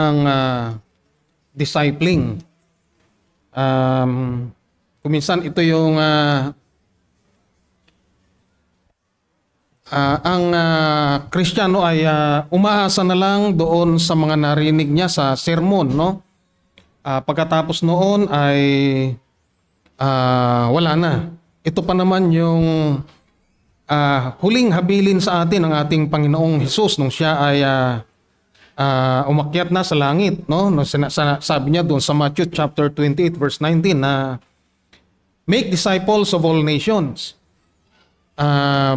ng discipling. Kuminsan ito yung ang Kristiyano ay umaasa na lang doon sa mga narinig niya sa sermon, no? Pagkatapos noon ay wala na. Ito pa naman yung huling habilin sa atin ng ating Panginoong Hesus nung siya ay umakyat na sa langit, no? Sabi niya doon sa Matthew chapter 28 verse 19 na make disciples of all nations,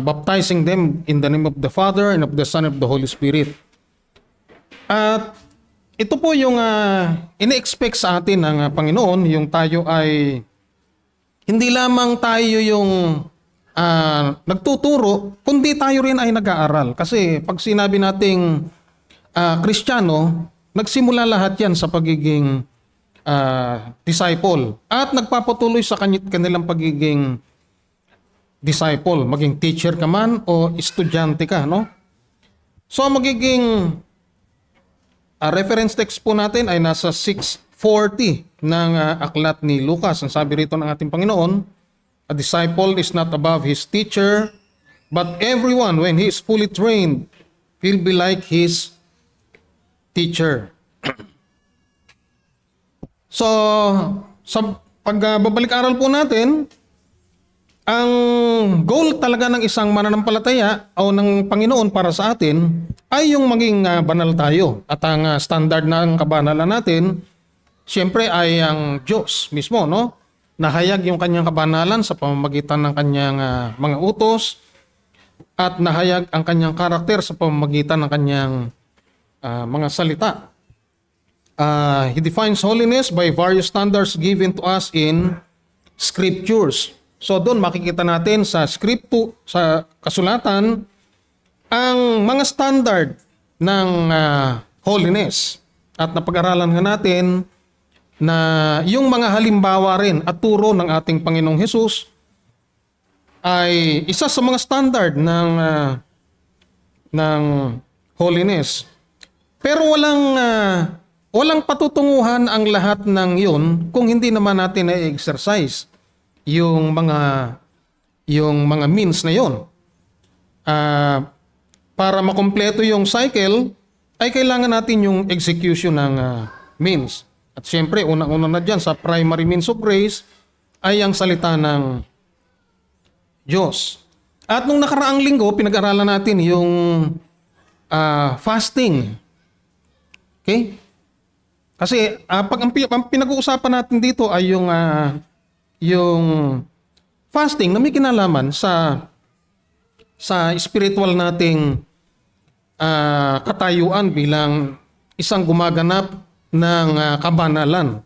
baptizing them in the name of the Father and of the Son and of the Holy Spirit. At ito po yung ini-expect sa atin ng Panginoon, yung tayo ay hindi lamang tayo yung nagtuturo, kundi tayo rin ay nag-aaral. Kasi pag sinabi nating Kristiyano, nagsimula lahat yan sa pagiging disciple at nagpapatuloy sa kanilang pagiging disciple, maging teacher ka man o estudyante ka, no? So magiging reference text po natin ay nasa 6:40 ng aklat ni Lucas. Ang sabi rito ng ating Panginoon, a disciple is not above his teacher, but everyone when he is fully trained will be like his teacher. So, sa pagbabalik aral po natin, ang goal talaga ng isang mananampalataya o ng Panginoon para sa atin ay yung maging banal tayo. At ang standard ng kabanalan natin, siyempre ay ang Diyos mismo, no? Nahayag yung kanyang kabanalan sa pamamagitan ng kanyang mga utos at nahayag ang kanyang karakter sa pamamagitan ng kanyang mga salita. He defines holiness by various standards given to us in scriptures. So doon makikita natin sa sa kasulatan ang mga standard ng holiness. At napag-aralan nga natin na yung mga halimbawa rin at turo ng ating Panginoong Hesus ay isa sa mga standard ng holiness. Pero walang patutunguhan ang lahat ng yun kung hindi naman natin na-exercise yung mga means na yun. Para makumpleto yung cycle, ay kailangan natin yung execution ng means. At siyempre, unang-una na dyan sa primary means of grace ay ang salita ng Diyos. At nung nakaraang linggo, pinag-aralan natin yung fasting. Okay? Kasi pag ang pinag-uusapan natin dito ay yung fasting na may kinalaman sa spiritual nating katayuan bilang isang gumaganap ng kabanalan.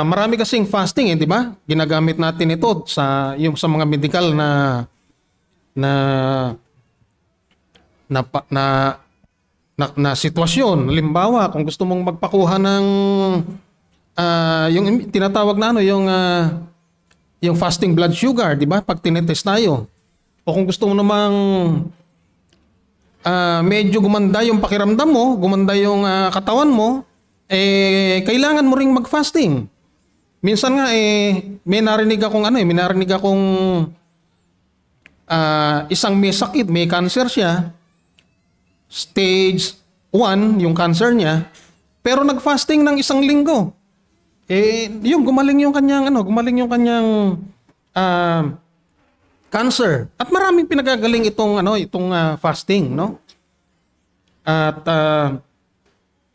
Marami kasing fasting, di ba? Ginagamit natin ito sa mga medical na sitwasyon. Halimbawa, kung gusto mong magpakuha ng yung tinatawag na yung fasting blood sugar, di ba? Pag tinetest tayo. O kung gusto mo namang medyo gumanda yung pakiramdam mo, gumanda yung katawan mo, kailangan mo ring mag-fasting. Minsan nga may narinig akong isang may sakit, may cancer siya. Stage 1 yung cancer niya, pero nag-fasting ng 1 linggo. Yung gumaling yung kanyang cancer. At maraming pinagagaling itong fasting, no? At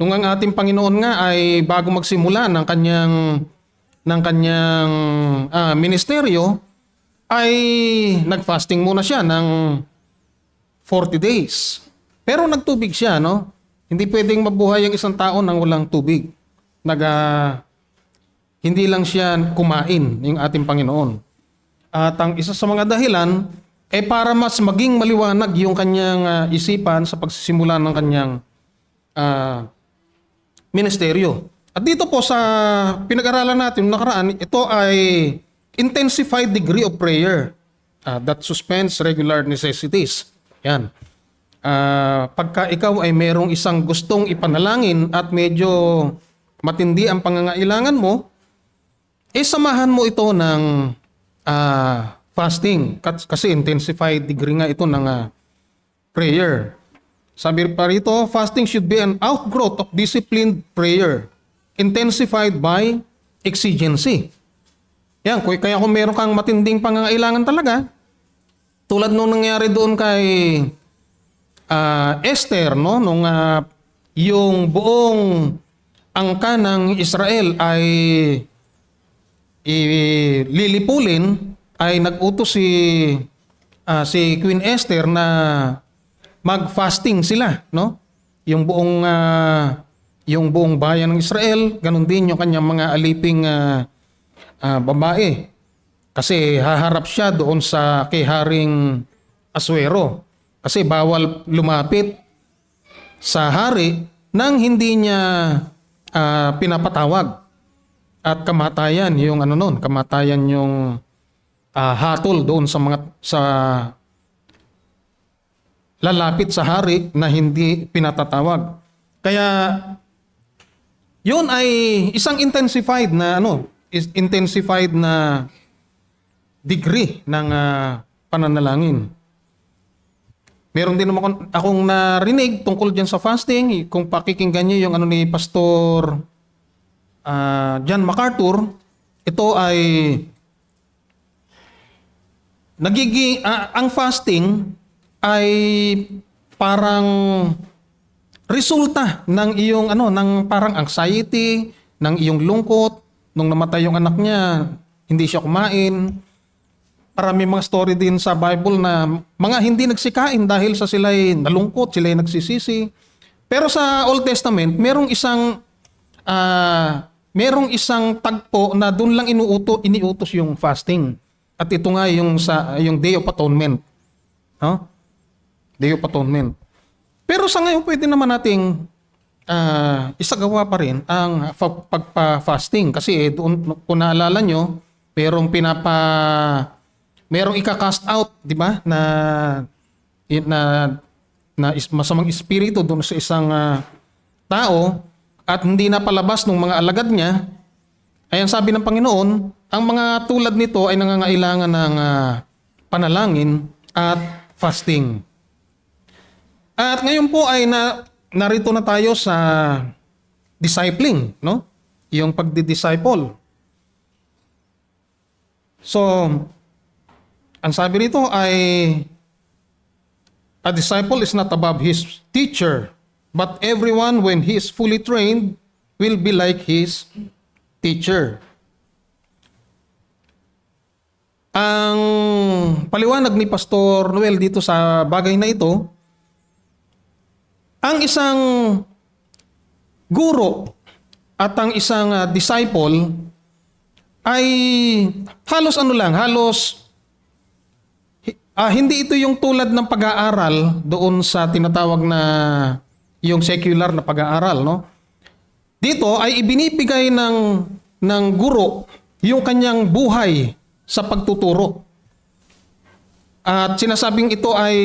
nung ang ating Panginoon nga ay bago magsimula ng kanyang ministeryo ay nag-fasting muna siya ng 40 days. Pero nagtubig siya, no? Hindi pwedeng mabuhay ang isang tao nang walang tubig. Hindi lang siya kumain, yung ating Panginoon. At ang isa sa mga dahilan ay para mas maging maliwanag yung kanyang isipan sa pagsisimula ng kanyang ministeryo. At dito po sa pinag-aralan natin nakaraan, ito ay intensified degree of prayer that suspends regular necessities. Yan. pagka ikaw ay merong isang gustong ipanalangin at medyo matindi ang pangangailangan mo, samahan mo ito ng fasting. Kasi intensified degree nga ito ng prayer. Sabi pa rito, fasting should be an outgrowth of disciplined prayer, intensified by exigency. Yan, kaya kung meron kang matinding pangangailangan talaga, tulad nung nangyari doon kay Esther, no, nung yung buong angka ng Israel ay lilipulin, ay nag-utos si Queen Esther na mag-fasting sila, no? Yung buong bayan ng Israel, ganun din yung kanyang mga aliping babae. Kasi haharap siya doon sa kay Haring Aswero. Kasi bawal lumapit sa hari nang hindi niya pinapatawag. At kamatayan yung kamatayan yung hatol doon sa lalapit sa hari na hindi pinatatawag. Kaya yun ay isang intensified na degree ng pananalangin. Meron din naman akong narinig tungkol dyan sa fasting, kung pakikinggan niyo yung ni Pastor John MacArthur. Ito ay ang fasting ay parang resulta ng iyong ng parang anxiety, ng iyong lungkot. Nung namatay yung anak niya, hindi siya kumain. Marami mga story din sa Bible na mga hindi nagsikain dahil sa sila'y nalungkot, sila'y nagsisisi. Pero sa Old Testament, merong isang tagpo na doon lang iniutos yung fasting. At ito nga yung Day of Atonement. No? Day of Atonement. Pero sa ngayon, pwede naman nating isagawa pa rin ang pagpa-fasting. Kasi doon, kung naalala nyo, merong ika-cast out, di ba? Na masamang espiritu doon sa isang tao at hindi na palabas ng mga alagad niya. Ayan, sabi ng Panginoon, ang mga tulad nito ay nangangailangan ng panalangin at fasting. At ngayon po ay narito na tayo sa discipling, no? Yung pagdi-disciple. So, ang sabi rito ay, a disciple is not above his teacher, but everyone when he is fully trained will be like his teacher. Ang paliwanag ni Pastor Noel dito sa bagay na ito, ang isang guro at ang isang disciple ay halos hindi ito yung tulad ng pag-aaral doon sa tinatawag na yung secular na pag-aaral, no? Dito ay ibinibigay ng guro yung kanyang buhay sa pagtuturo. At sinasabing ito ay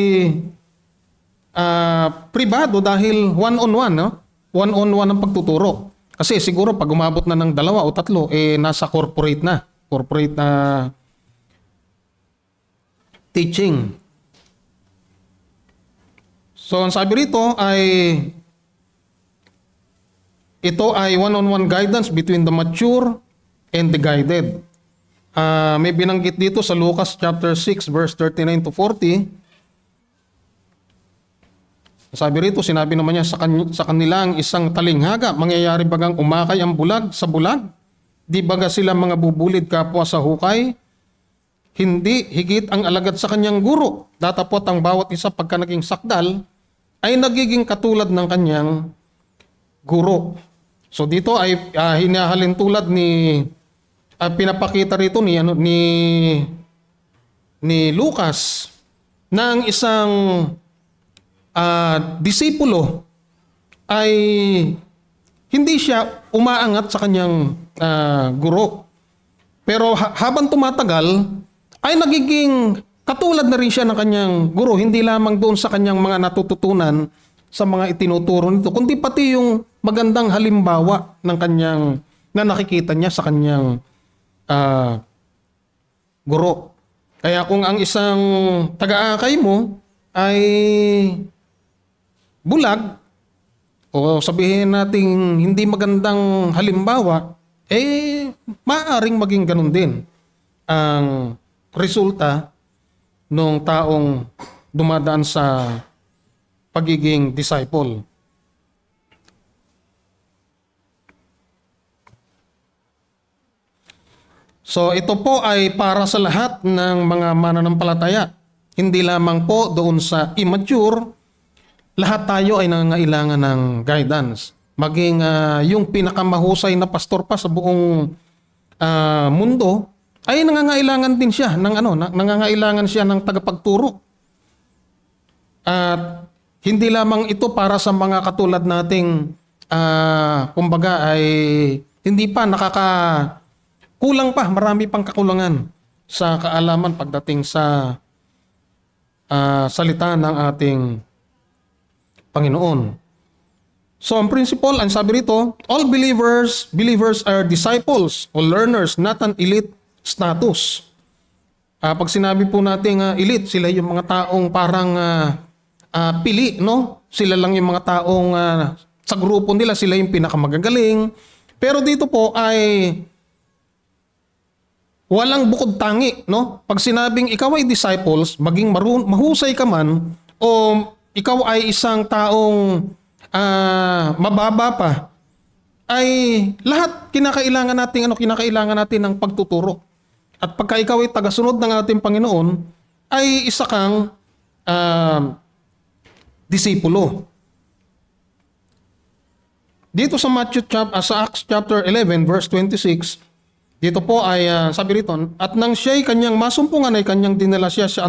pribado dahil one-on-one, no? One-on-one ang pagtuturo. Kasi siguro pag umabot na ng 2 o 3, nasa corporate na teaching. So, ang sabi rito ay ito ay one-on-one guidance between the mature and the guided. May binanggit dito sa Lucas chapter 6 verse 39 to 40. Sabi rito, sinabi naman niya sa kanilang isang talinghaga, mangyayari bagang umakay ang bulag sa bulag? Di baga sila mga bubulid kapwa sa hukay? Hindi, higit ang alagad sa kanyang guro. Datapot ang bawat isa pagka naging sakdal, ay nagiging katulad ng kanyang guro. So dito ay hinahalin tulad pinapakita rito ni Lucas ng isang disipulo ay hindi siya umaangat sa kanyang guro. Pero habang tumatagal, ay nagiging katulad na rin siya ng kanyang guro, hindi lamang doon sa kanyang mga natututunan sa mga itinuturo nito, kundi pati yung magandang halimbawa ng kanyang na nakikita niya sa kanyang guro. Kaya kung ang isang taga-akay mo ay bulag o sabihin nating hindi magandang halimbawa, maaaring maging ganun din ang resulta ng taong dumadaan sa pagiging disciple. So ito po ay para sa lahat ng mga mananampalataya. Hindi lamang po doon sa immature, lahat tayo ay nangangailangan ng guidance. Maging yung pinakamahusay na pastor pa sa buong mundo ay nangangailangan din siya ng nangangailangan siya ng tagapagturo. At hindi lamang ito para sa mga katulad nating kumbaga ay hindi pa kulang pa, marami pang kakulangan sa kaalaman pagdating sa salita ng ating Panginoon. So ang principle, ang sabi rito, all believers are disciples or learners, not an elite status. Pag sinabi po natin elite, sila yung mga taong parang pili, no? Sila lang yung mga taong sa grupo nila, sila yung pinakamagagaling. Pero dito po ay walang bukod tangi, no? Pag sinabing ikaw ay disciples, maging mahusay ka man o ikaw ay isang taong mababa pa, ay lahat kinakailangan natin ng pagtuturo. At pagka ikaw ay tagasunod ng ating Panginoon, ay isa kang disipulo. Dito sa Acts chapter 11 verse 26, dito po ay sabi rito, at nang siya'y kanyang masumpungan ay kanyang dinala siya sa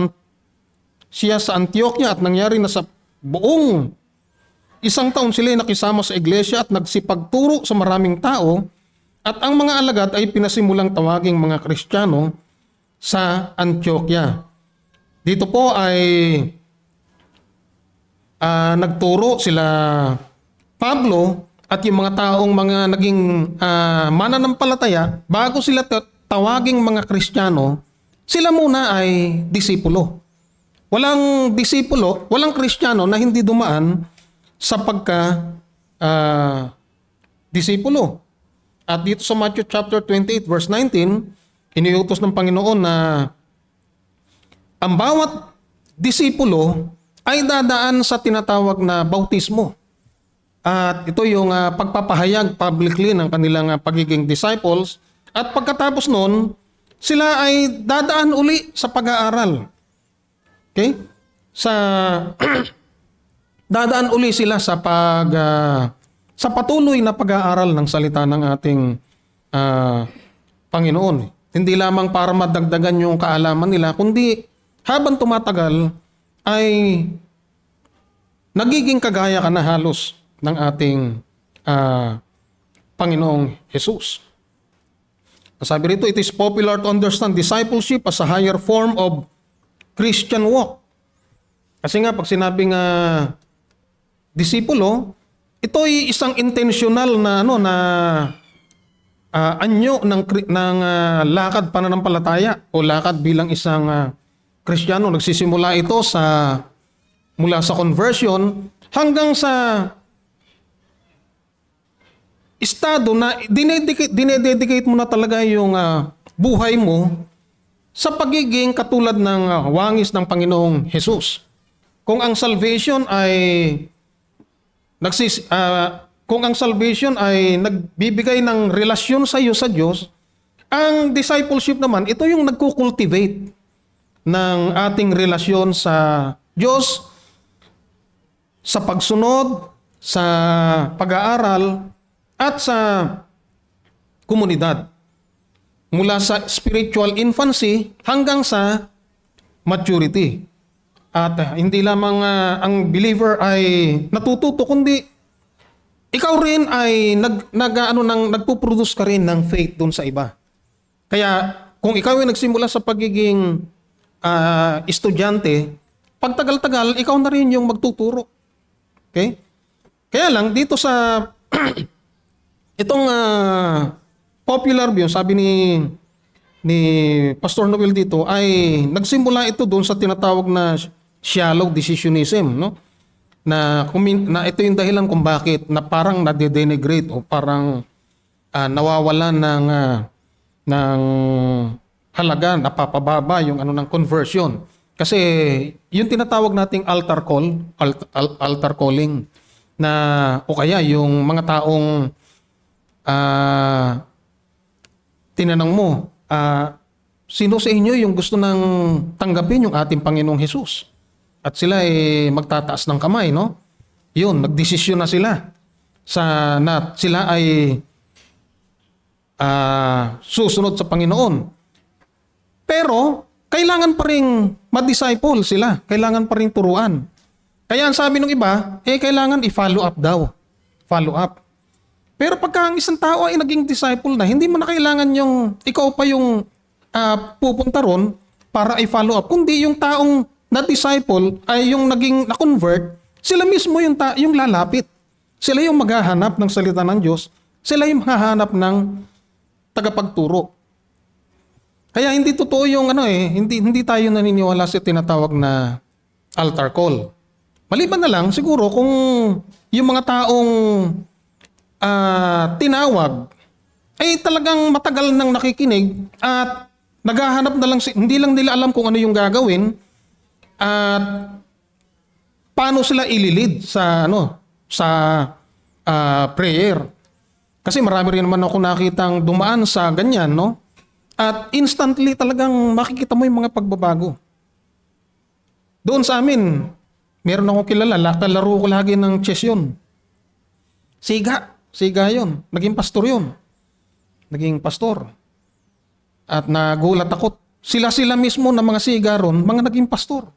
Antioquia, at nangyari na sa buong isang taon sila nakisama sa iglesia at nagsipagturo sa maraming tao, at ang mga alagad ay pinasimulang tawaging mga Kristiyano sa Antioquia. Dito po ay nagturo sila Pablo at yung mga taong mga naging mananampalataya, bago sila tawaging mga Kristiyano, sila muna ay disipulo. Walang disipulo, walang Kristiyano na hindi dumaan sa disipulo. At dito sa Matthew chapter 28 verse 19, iniutos ng Panginoon na ang bawat disipulo ay dadaan sa tinatawag na bautismo. At ito yung pagpapahayag publicly ng kanilang pagiging disciples. At pagkatapos nun, sila ay dadaan uli sa pag-aaral. Okay? Dadaan uli sila sa sa patuloy na pag-aaral ng salita ng ating Panginoon. Hindi lamang para madagdagan yung kaalaman nila, kundi habang tumatagal ay nagiging kagaya ka na halos ng ating Panginoong Jesus. Sabi rito, it is popular to understand discipleship as a higher form of Christian walk. Kasi nga pag sinabing disipulo, ito ay isang intentional na anyo ng lakad pananampalataya o lakad bilang isang Kristiyano. Nagsisimula ito mula sa conversion hanggang sa estado na dinededicate mo na talaga yung buhay mo sa pagiging katulad ng wangis ng Panginoong Jesus. Kung ang salvation ay nagbibigay ng relasyon sa iyo sa Diyos, ang discipleship naman, ito yung nagkukultivate ng ating relasyon sa Diyos, sa pagsunod, sa pag-aaral, at sa komunidad. Mula sa spiritual infancy hanggang sa maturity. At hindi lamang ang believer ay natututo, kundi ikaw rin ay nagpo-produce ka rin ng faith doon sa iba. Kaya kung ikaw ay nagsimula sa pagiging estudyante, pag tagal-tagal, ikaw na rin yung magtuturo. Okay? Kaya lang, dito sa itong popular view, sabi ni Pastor Noel dito, ay nagsimula ito doon sa tinatawag na shallow decisionism, no? Na ito yung dahilan kung bakit na parang nade-denigrate o parang nawawala ng halaga, napapababa yung ano ng conversion. Kasi yung tinatawag nating altar call, altar calling na o kaya yung mga taong tinanong mo, sino sa inyo yung gusto nang tanggapin yung ating Panginoong Hesus? At sila magtataas ng kamay, no? Yun, nagdesisyon na sila na sila ay susunod sa Panginoon. Pero, kailangan pa rin ma-disciple sila. Kailangan pa rin turuan. Kaya ang sabi ng iba, kailangan i-follow up daw. Follow up. Pero pagka ang isang tao ay naging disciple na, hindi mo na kailangan yung, ikaw pa yung pupunta ron para i-follow up. Kundi yung taong na-disciple ay yung naging na-convert, sila mismo yung lalapit. Sila yung maghahanap ng salita ng Diyos. Sila yung hahanap ng tagapagturo. Kaya hindi totoo yung hindi tayo naniniwala sa tinatawag na altar call. Maliban na lang siguro kung yung mga taong tinawag ay talagang matagal nang nakikinig at naghahanap na lang, hindi lang nila alam kung ano yung gagawin at paano sila ililid sa prayer. Kasi marami rin naman ako nakitang dumaan sa ganyan, no? At instantly talagang makikita mo yung mga pagbabago. Doon sa amin, meron akong kilala, kalaro ko lagi ng chess yun. Siga yun. Naging pastor yun. Naging pastor. At nagulat ako, sila mismo na mga siga ron, mga naging pastor.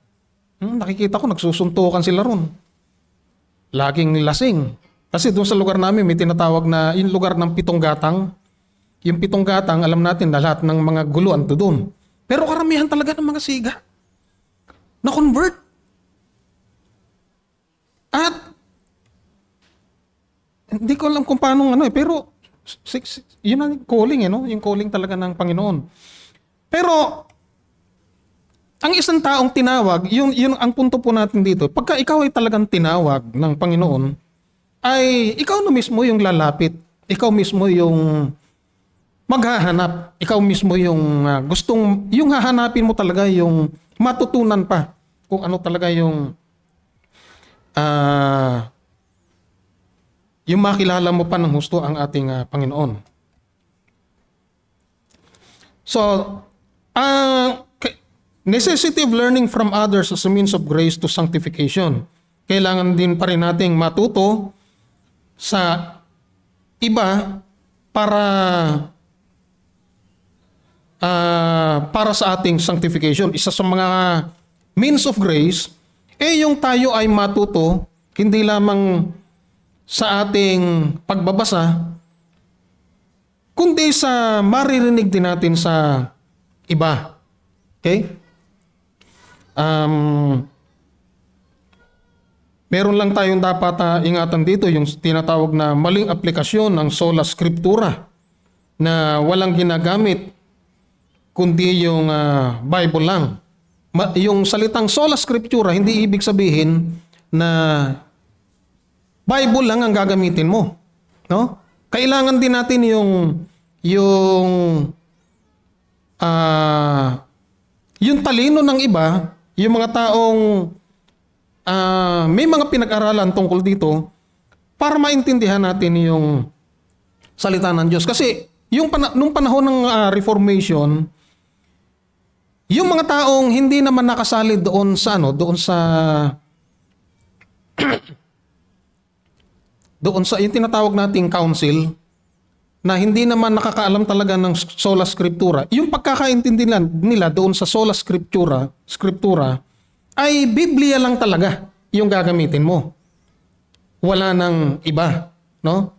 Nakikita ko, nagsusuntukan sila ron. Laging lasing. Kasi doon sa lugar namin, may tinatawag na yung lugar ng pitong gatang. Yung pitong gatang, alam natin na lahat ng mga gulo ando doon. Pero karamihan talaga ng mga siga na-convert. At hindi ko alam kung paano pero yun ang calling no? Yung calling talaga ng Panginoon. Pero ang isang taong tinawag, yun ang punto po natin dito. Pagka ikaw ay talagang tinawag ng Panginoon, ay ikaw na mismo yung lalapit. Ikaw mismo yung maghahanap. Ikaw mismo yung yung hahanapin mo talaga yung matutunan pa kung ano talaga yung makilala mo pa ng husto ang ating Panginoon. So, necessity of learning from others as a means of grace to sanctification. Kailangan din pa rin nating matuto sa iba para sa ating sanctification. Isa sa mga means of grace, yung tayo ay matuto, hindi lamang sa ating pagbabasa, kundi sa maririnig din natin sa iba. Okay? Meron lang tayong dapat ingatan dito, yung tinatawag na maling aplikasyon ng sola scriptura na walang ginagamit kundi yung Bible lang. Yung salitang sola scriptura, hindi ibig sabihin na Bible lang ang gagamitin mo. No? Kailangan din natin yung talino ng iba, yung mga taong may mga pinag-aralan tungkol dito para maintindihan natin yung salita ng Diyos. Kasi nung panahon ng Reformation, yung mga taong hindi naman nakasali doon sa yung tinatawag nating council, na hindi naman nakakaalam talaga ng sola scriptura, yung pagkakaintindi nila doon sa sola scriptura ay Biblia lang talaga yung gagamitin mo. Wala nang iba, no?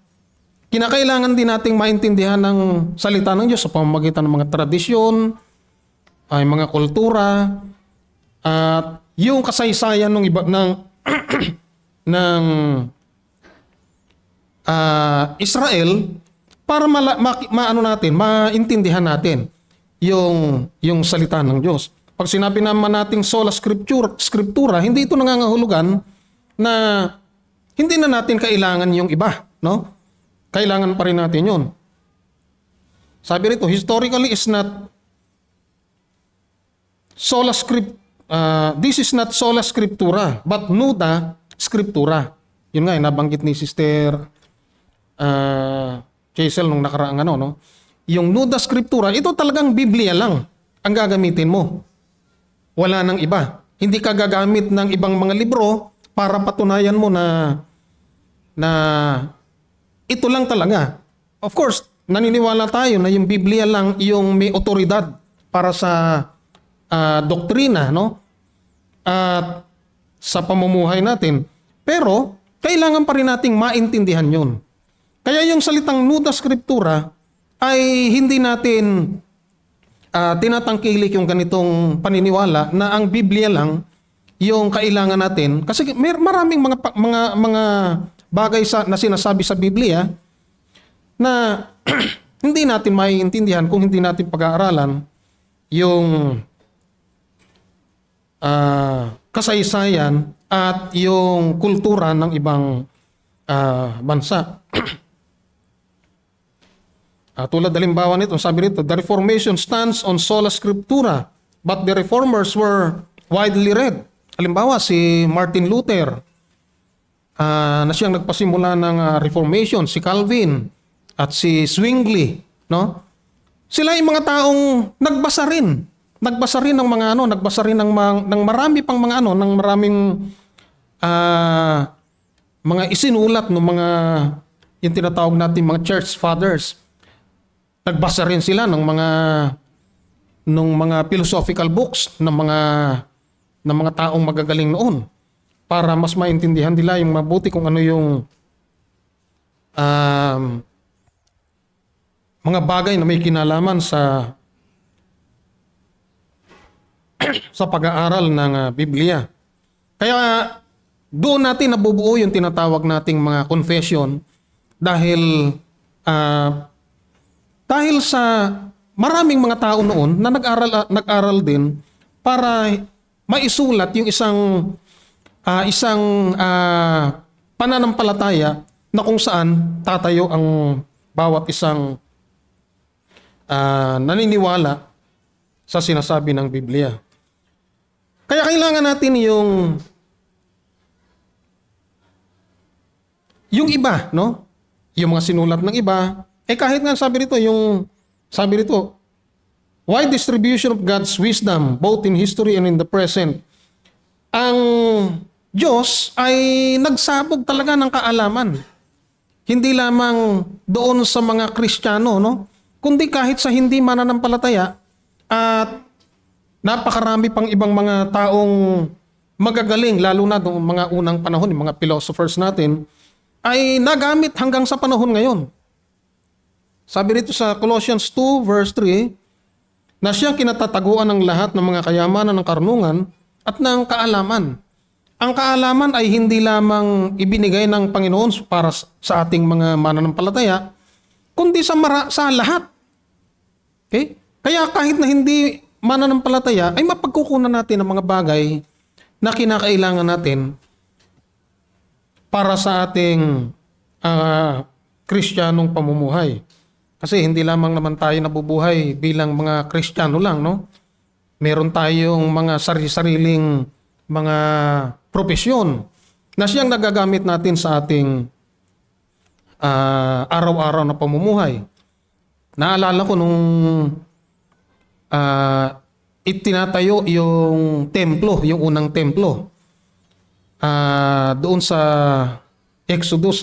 Kinakailangan din nating maintindihan ng salita ng Diyos sa pamamagitan ng mga tradisyon, ay mga kultura, at yung kasaysayan ng iba ng Israel para maano natin, maintindihan natin yung salita ng Diyos. Pag sinabi naman nating sola scriptura, hindi ito nangangahulugan na hindi na natin kailangan yung iba, no? Kailangan pa rin natin yun. Sabi rito, historically is not this is not sola scriptura, but nuda scriptura. Yun nga, nabanggit ni Sister Chasel nung nakaraang ano, no? Yung nuda scriptura, ito talagang Biblia lang ang gagamitin mo. Wala nang iba. Hindi ka gagamit ng ibang mga libro para patunayan mo na ito lang talaga. Of course, naniniwala tayo na yung Biblia lang yung may otoridad para sa doktrina, no? At sa pamumuhay natin. Pero, kailangan pa rin nating maintindihan yun. Kaya yung salitang nuda scriptura ay hindi natin tinatangkilik yung ganitong paniniwala na ang Biblia lang yung kailangan natin. Kasi maraming mga bagay na sinasabi sa Biblia na hindi natin maiintindihan kung hindi natin pag-aaralan yung kasaysayan at yung kultura ng ibang bansa. Tulad halimbawa nito, sabi rito, the Reformation stands on sola scriptura, but the Reformers were widely read. Halimbawa, si Martin Luther, na siyang nagpasimula ng Reformation, si Calvin, at si Zwingli, no? Sila yung mga taong nagbasa rin. Nagbasa rin ng mga nagbasa rin ng marami pang mga ng maraming mga isinulat ng mga yung tinatawag natin mga church fathers. Nagbasa rin sila ng mga philosophical books ng mga taong magagaling noon para mas maintindihan nila yung mabuti kung ano yung mga bagay na may kinalaman sa pag-aaral ng Biblia. Kaya doon natin nabubuo yung tinatawag nating mga confession dahil sa maraming mga tao noon na nag-aral din para maisulat yung isang pananampalataya na kung saan tatayo ang bawat isang naniniwala sa sinasabi ng Biblia. Kaya kailangan natin yung iba, no? Yung mga sinulat ng iba, kahit nga sabi rito, wide distribution of God's wisdom both in history and in the present. Ang Diyos ay nagsabog talaga ng kaalaman. Hindi lamang doon sa mga Kristiyano, no? Kundi kahit sa hindi mananampalataya at napakarami pang ibang mga taong magagaling, lalo na noong mga unang panahon, yung mga philosophers natin, ay nagamit hanggang sa panahon ngayon. Sabi rito sa Colossians 2 verse 3, na siyang kinatataguan ng lahat ng mga kayamanan ng karunungan at ng kaalaman. Ang kaalaman ay hindi lamang ibinigay ng Panginoon para sa ating mga mananampalataya, kundi sa lahat. Okay? Kaya kahit na hindi mananampalataya, ay mapagkukunan natin ang mga bagay na kinakailangan natin para sa ating Kristiyanong pamumuhay. Kasi hindi lamang naman tayo nabubuhay bilang mga Kristiyano lang, no? Meron tayong mga sariling mga propesyon na siyang nagagamit natin sa ating araw-araw na pamumuhay. Naalala ko nung itinatayo yung templo, yung unang templo. Doon sa Exodus,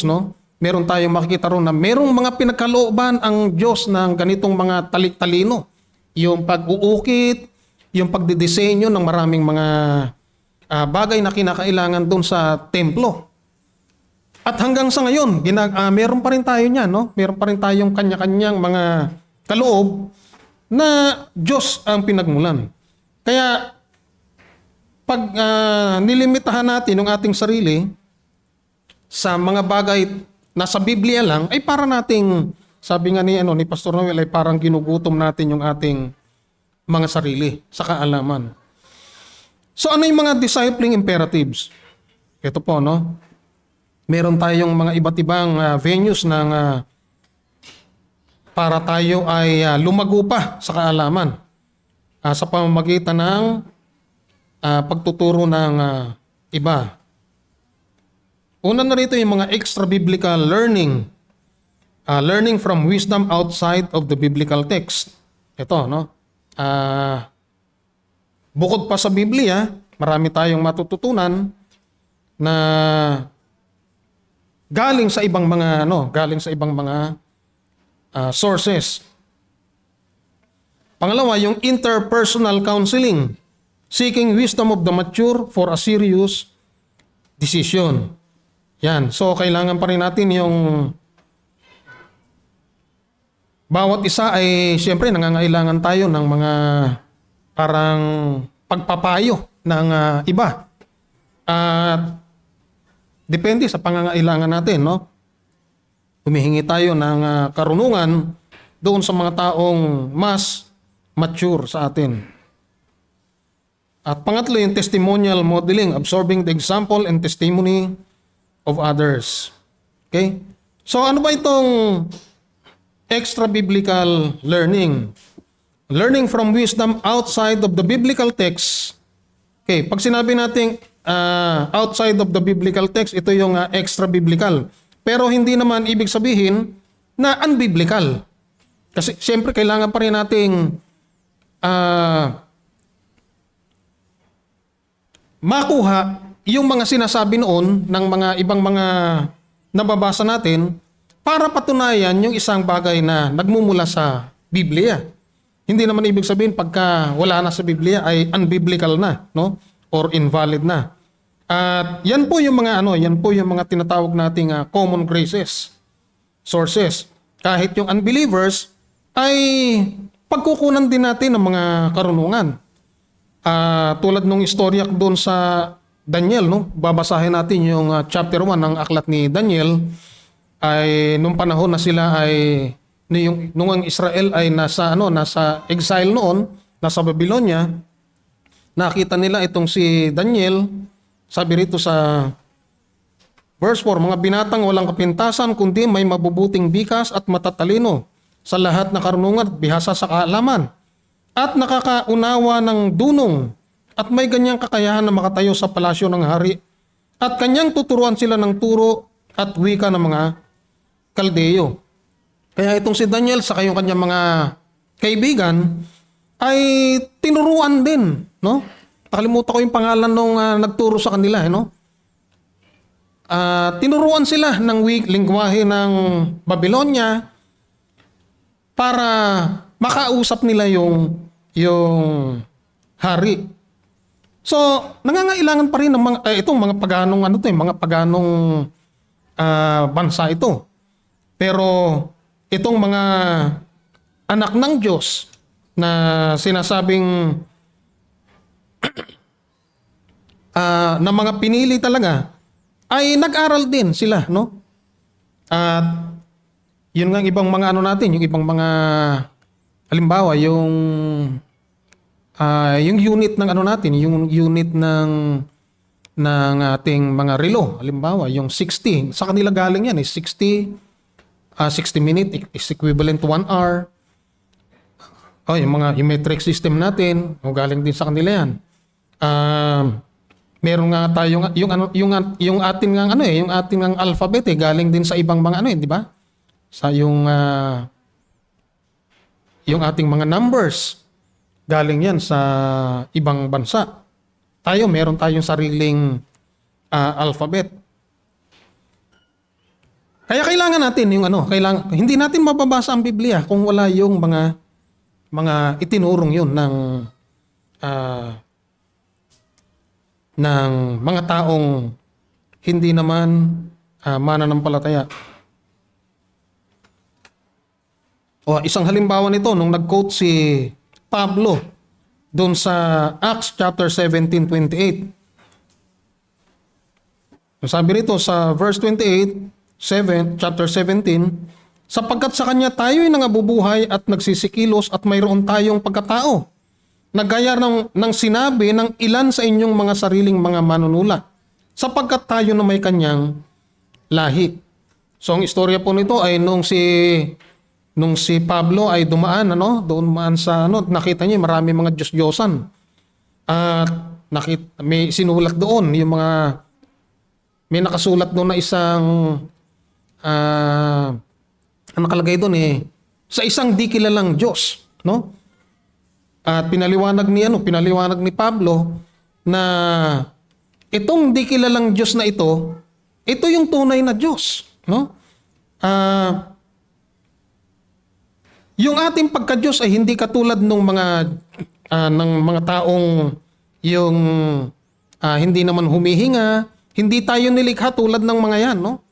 no? Meron tayong makikita ron na merong mga pinagkalooban ang Diyos ng ganitong mga talino. Yung pag-uukit, yung pagdidisenyo ng maraming mga bagay na kinakailangan doon sa templo. At hanggang sa ngayon, meron pa rin tayo niyan, no? Meron pa rin tayong kanya-kanyang mga kaloob na Diyos ang pinagmulan. Kaya pag nilimitahan natin ang ating sarili sa mga bagay na sa Biblia lang, ay para nating, sabi nga ni Pastor Noel, ay parang ginugutom natin yung ating mga sarili sa kaalaman. So ano yung mga discipling imperatives? Ito po, no? Meron tayong mga iba't ibang venues ng para tayo ay lumago pa sa kaalaman sa pamamagitan ng pagtuturo ng iba. Una na rito yung mga extra-biblical learning. Learning from wisdom outside of the biblical text. Ito, no? Bukod pa sa Biblia, marami tayong matututunan na galing sa ibang mga sources. Pangalawa, yung interpersonal counseling, seeking wisdom of the mature for a serious decision. Yan. So, kailangan pa rin natin yung bawat isa ay siyempre nangangailangan tayo ng mga parang pagpapayo ng iba. At depende sa pangangailangan natin, no? Humihingi tayo ng karunungan doon sa mga taong mas mature sa atin. At pangatlo, yung testimonial modeling, absorbing the example and testimony of others. Okay? So ano ba itong extra biblical learning? Learning from wisdom outside of the biblical text. Okay, pag sinabi natin outside of the biblical text, ito yung extra biblical. Pero hindi naman ibig sabihin na unbiblical. Kasi siyempre kailangan pa rin nating makuha yung mga sinasabi noon ng mga ibang mga nababasa natin para patunayan yung isang bagay na nagmumula sa Biblia. Hindi naman ibig sabihin pagka wala na sa Biblia ay unbiblical na, no? Or invalid na. At yan po yung mga tinatawag nating common graces, sources. Kahit yung unbelievers ay pagkukunan din natin ng mga karunungan. Tulad nung istorya doon sa Daniel, no? Babasahin natin yung chapter 1 ng aklat ni Daniel. Ay nung panahon na sila ay nung ang Israel ay nasa exile noon, nasa Babylonia, nakita nila itong si Daniel. Sabi rito sa verse 4, mga binatang walang kapintasan kundi may mabubuting bikas at matatalino sa lahat na karunungan at bihasa sa kaalaman at nakakaunawa ng dunong at may ganyang kakayahan na makatayo sa palasyo ng hari at kanyang tuturuan sila ng turo at wika ng mga Kaldeo. Kaya itong si Daniel sa kayong kanyang mga kaibigan ay tinuruan din, no? Nakalimutan ko yung pangalan nung nagturo sa kanila, no? Tinuruan sila ng lingwahe ng Babylonia para makausap nila yung hari. So, nangangailangan pa rin ng itong mga paganong mga paganong bansa ito. Pero itong mga anak ng Diyos na sinasabing na mga pinili talaga ay nag-aral din sila, no? At yun nga ibang mga yung ibang mga halimbawa yung unit ng yung unit ng ating mga relo, halimbawa yung 60, sa kanila galing yan 60 minute is equivalent to 1 hour. Yung metric system natin, galing din sa kanila yan. Meron nga tayo yung ating alphabet galing din sa ibang mga di ba? Sa yung ating mga numbers galing yan sa ibang bansa. Meron tayong sariling alphabet. Kaya kailangan natin hindi natin mababasa ang Biblia kung wala yung mga itinurong yun ng mga taong hindi naman mananampalataya. Isang halimbawa nito nung nag-quote si Pablo doon sa Acts chapter 17:28. Sabi rito sa verse 28, chapter 17, sapagkat sa kanya tayo'y nangabubuhay at nagsisikilos at mayroon tayong pagkatao, na gaya ng sinabi ng ilan sa inyong mga sariling mga manunulat, sapagkat tayo na may kanyang lahi. So ang istorya po nito ay nung si Pablo ay dumaan sa nakita niya marami mga Diyos-Diyosan. At may sinulat doon yung mga may nakasulat doon na isang ang nakalagay doon sa isang di kilalang Diyos, no? At pinaliwanag ni Pablo na itong di kilalang Diyos na ito yung tunay na Diyos, no? Yung ating pagka-Diyos ay hindi katulad ng mga taong yung hindi naman humihinga. Hindi tayo nilikha tulad ng mga yan, no?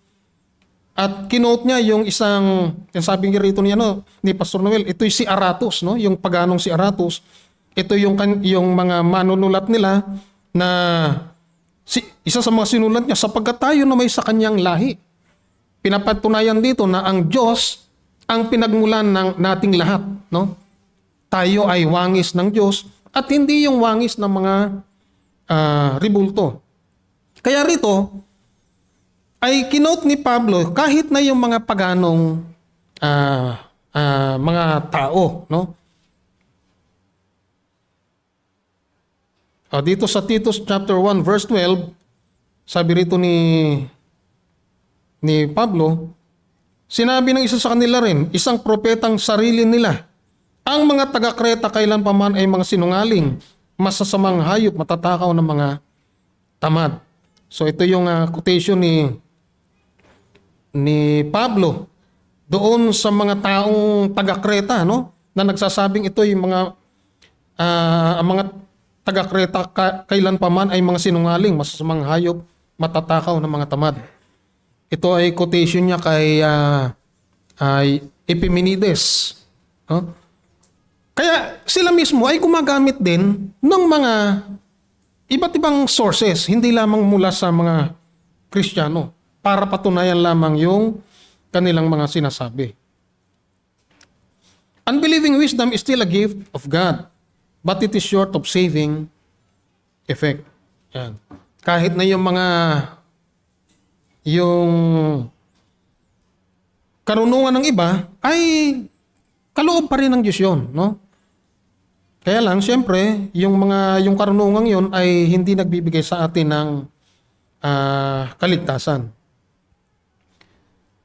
At kinote niya yung sabi niya rito ni Pastor Noel, ito yung si Aratus, no? Yung paganong si Aratus. Ito yung mga manunulat nila na isa sa mga sinulat niya, sapagkat tayo na may sa kanyang lahi. Pinapatunayan dito na ang Diyos ang pinagmulan ng nating lahat, no? Tayo ay wangis ng Diyos at hindi yung wangis ng mga ribulto. Kaya rito ay kinote ni Pablo kahit na yung mga paganong mga tao, no? Dito sa Titus chapter 1 verse 12, sabi rito ni Pablo, sinabi ng isa sa kanila rin, isang propetang sarili nila, ang mga taga-Kreta kailan pa man ay mga sinungaling, masasamang hayop, matatakaw ng mga tamad. So ito yung quotation ni Pablo doon sa mga taong taga-Kreta, no? Na nagsasabing ito yung mga taga-Kreta kailan pa man ay mga sinungaling, masasamang hayop, matatakaw ng mga tamad. Ito ay quotation niya kay Epimenides, no? Kaya sila mismo ay gumagamit din ng mga iba't ibang sources, hindi lamang mula sa mga Kristiyano, para patunayan lamang yung kanilang mga sinasabi. Unbelieving wisdom is still a gift of God, but it is short of saving effect. Yan. Kahit na yung karunungan ng iba ay kaloob pa rin ng Diyos yun, no? Kaya lang, siyempre, yung karunungan yun ay hindi nagbibigay sa atin ng kaligtasan.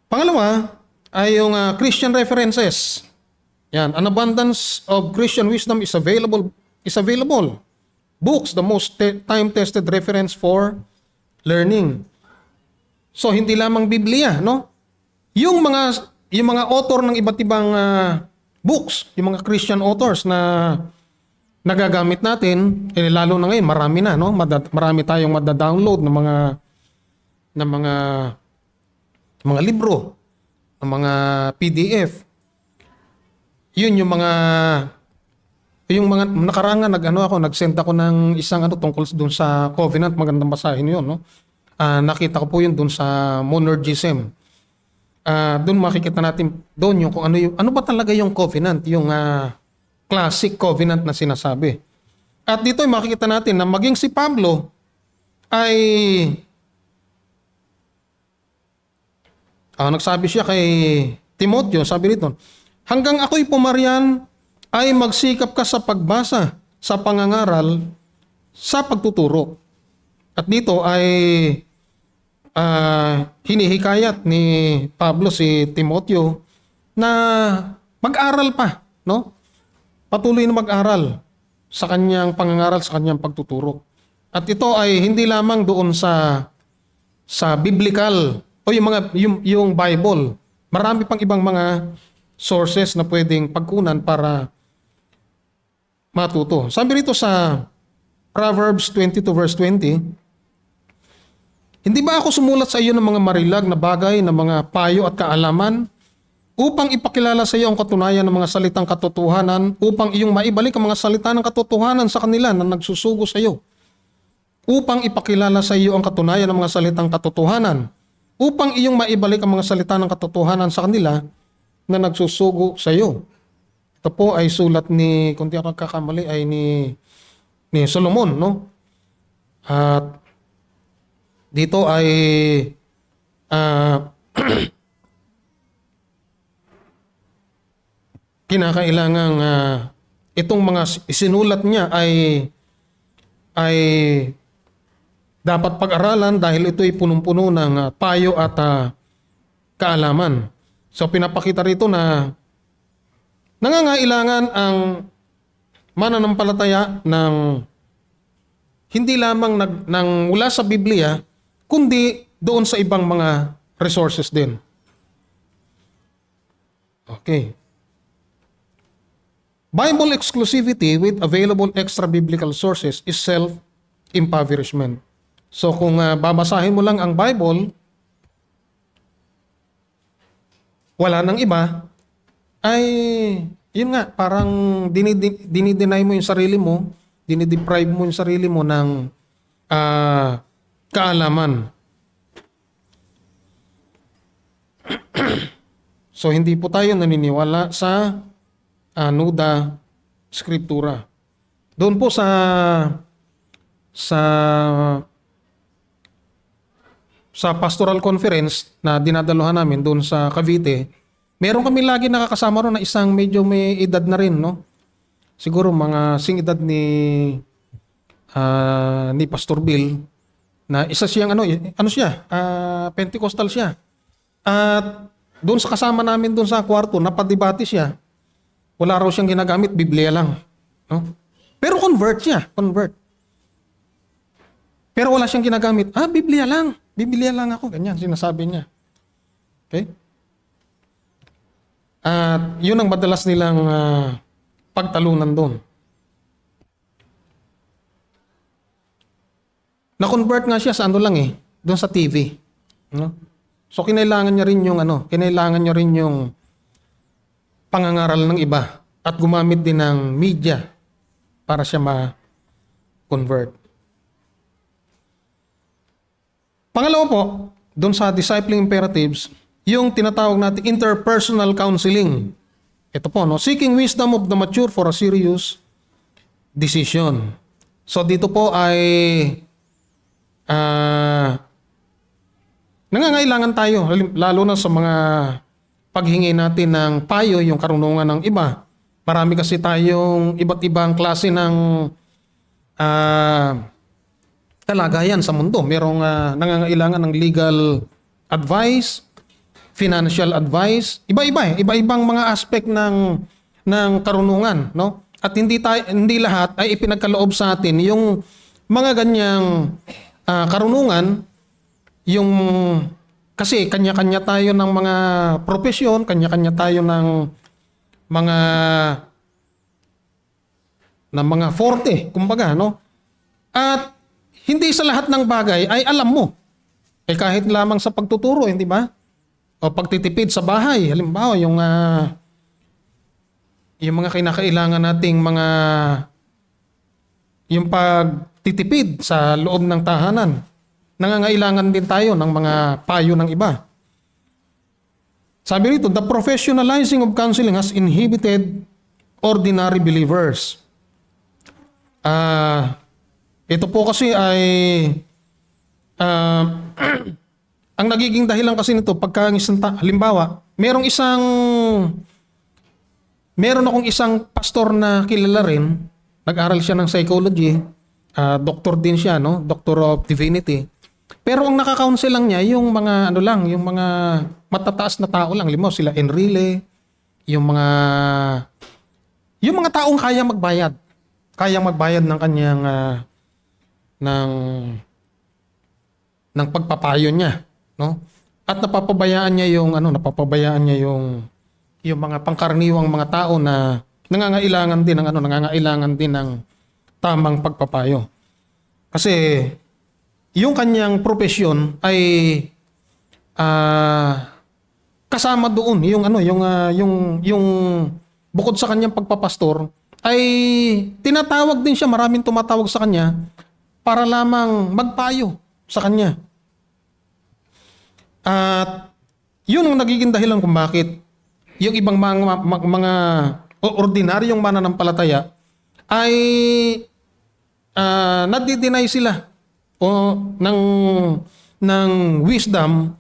Pangalawa ay yung Christian references. Yan, an abundance of Christian wisdom is available. Books, the most time-tested reference for learning. So hindi lamang Biblia, no? Yung mga author ng iba't ibang books, yung mga Christian authors na nagagamit natin, lalo na ngayon marami na, no? Marami tayong mada-download ng mga libro, ng mga PDF. Yun yung mga nakarangan nag-send ako ng isang tungkol dun sa covenant, magandang basahin yun, no? Nakita ko po yun dun sa monergism. Doon makikita natin doon yung kung ano ba talaga yung covenant, yung classic covenant na sinasabi. At dito ay makikita natin na maging si Pablo ay nagsabi siya kay Timoteo, sabi rito, hanggang ako'y pumarian ay magsikap ka sa pagbasa, sa pangangaral, sa pagtuturo. At dito ay hinihikayat ni Pablo si Timoteo na mag-aral pa, no? Patuloy na mag-aral sa kanyang pangangaral, sa kanyang pagtuturo. At ito ay hindi lamang doon sa biblical o yung Bible. Marami pang ibang mga sources na pwedeng pagkunan para matuto. Sabi rito sa Proverbs 22 verse 20, hindi ba ako sumulat sa iyo ng mga marilag na bagay, na mga payo at kaalaman upang ipakilala sa iyo ang katunayan ng mga salitang katotohanan, upang iyong maibalik ang mga salita ng katotohanan sa kanila na nagsusugo sa iyo. Upang ipakilala sa iyo ang katunayan ng mga salitang katotohanan, upang iyong maibalik ang mga salita ng katotohanan sa kanila na nagsusugo sa iyo. Ito po ay sulat ni, kung di ako nagkakamali, ay ni Solomon, no? At dito ay kinakailangang itong mga isinulat niya ay dapat pag-aralan dahil ito ay punong-puno ng payo at kaalaman. So pinapakita rito na nangangailangan ang mananampalataya ng hindi lamang ng mula sa Biblia, kundi doon sa ibang mga resources din. Okay. Bible exclusivity with available extra biblical sources is self-impoverishment. So kung babasahin mo lang ang Bible, wala nang iba, ay yun nga, parang dinideny mo yung sarili mo, dinideprive mo yung sarili mo ng kaalaman. So hindi po tayo naniniwala sa nuda skriptura. Doon po sa pastoral conference na dinadaluhan namin doon sa Cavite, meron kami lagi nakakasama ron na isang medyo may edad na rin, no? Siguro mga sing-edad ni Pastor Bill, na isa siyang Pentecostal siya. At doon sa kasama namin doon sa kwarto, napadebate siya. Wala raw siyang ginagamit, Biblia lang. No? Pero convert siya, convert. Pero wala siyang ginagamit. Biblia lang. Biblia lang ako. Ganyan, sinasabi niya. Okay? At yun ang madalas nilang pagtalunan doon. Na-convert nga siya sa doon sa TV. No? So kinailangan niya rin yung pangangaral ng iba at gumamit din ng media para siya ma-convert. Pangalawa po, doon sa discipling imperatives, yung tinatawag natin interpersonal counseling. Ito po, no? Seeking wisdom of the mature for a serious decision. So dito po ay nangangailangan tayo, lalo na sa mga paghingi natin ng payo, yung karunungan ng iba. Marami kasi tayong iba't ibang klase ng kalagayan sa mundo. Merong nangangailangan ng legal advice, financial advice, iba-ibang mga aspect ng karunungan, no? At hindi lahat ay ipinagkaloob sa atin yung mga ganyang karunungan, yung kasi kanya-kanya tayo ng mga profesyon, kanya-kanya tayo ng mga forte, kumbaga, no? At hindi sa lahat ng bagay ay alam mo. Kahit lamang sa pagtuturo, hindi ba? O pagtitipid sa bahay, halimbawa yung mga kinakailangan nating yung pagtitipid sa loob ng tahanan. Nangangailangan din tayo ng mga payo ng iba. Sabi rito, the professionalizing of counseling has inhibited ordinary believers. Ito po kasi ay ang nagiging dahilan kasi nito pagka halimbawa, meron akong isang pastor na kilala rin, nag-aral siya ng psychology, doctor din siya, no? Doctor of Divinity. Pero ang nakaka-counsel lang niya yung mga yung mga matataas na tao lang, halimbawa sila Enrile, yung mga taong kayang magbayad ng kanyang ng pagpapayo niya, no? At napapabayaan niya yung mga pangkaraniwang mga tao na nangangailangan din ng tamang pagpapayo. Kasi yung kanyang profesyon ay kasama doon yung ano, yung bukod sa kanyang pagpapastor ay tinatawag din siya, maraming tumatawag sa kanya para lamang magpayo sa kanya. At yun ang nagiging dahilan kung bakit yung ibang mga ordinaryong mananampalataya ay nadi-deny sila o ng wisdom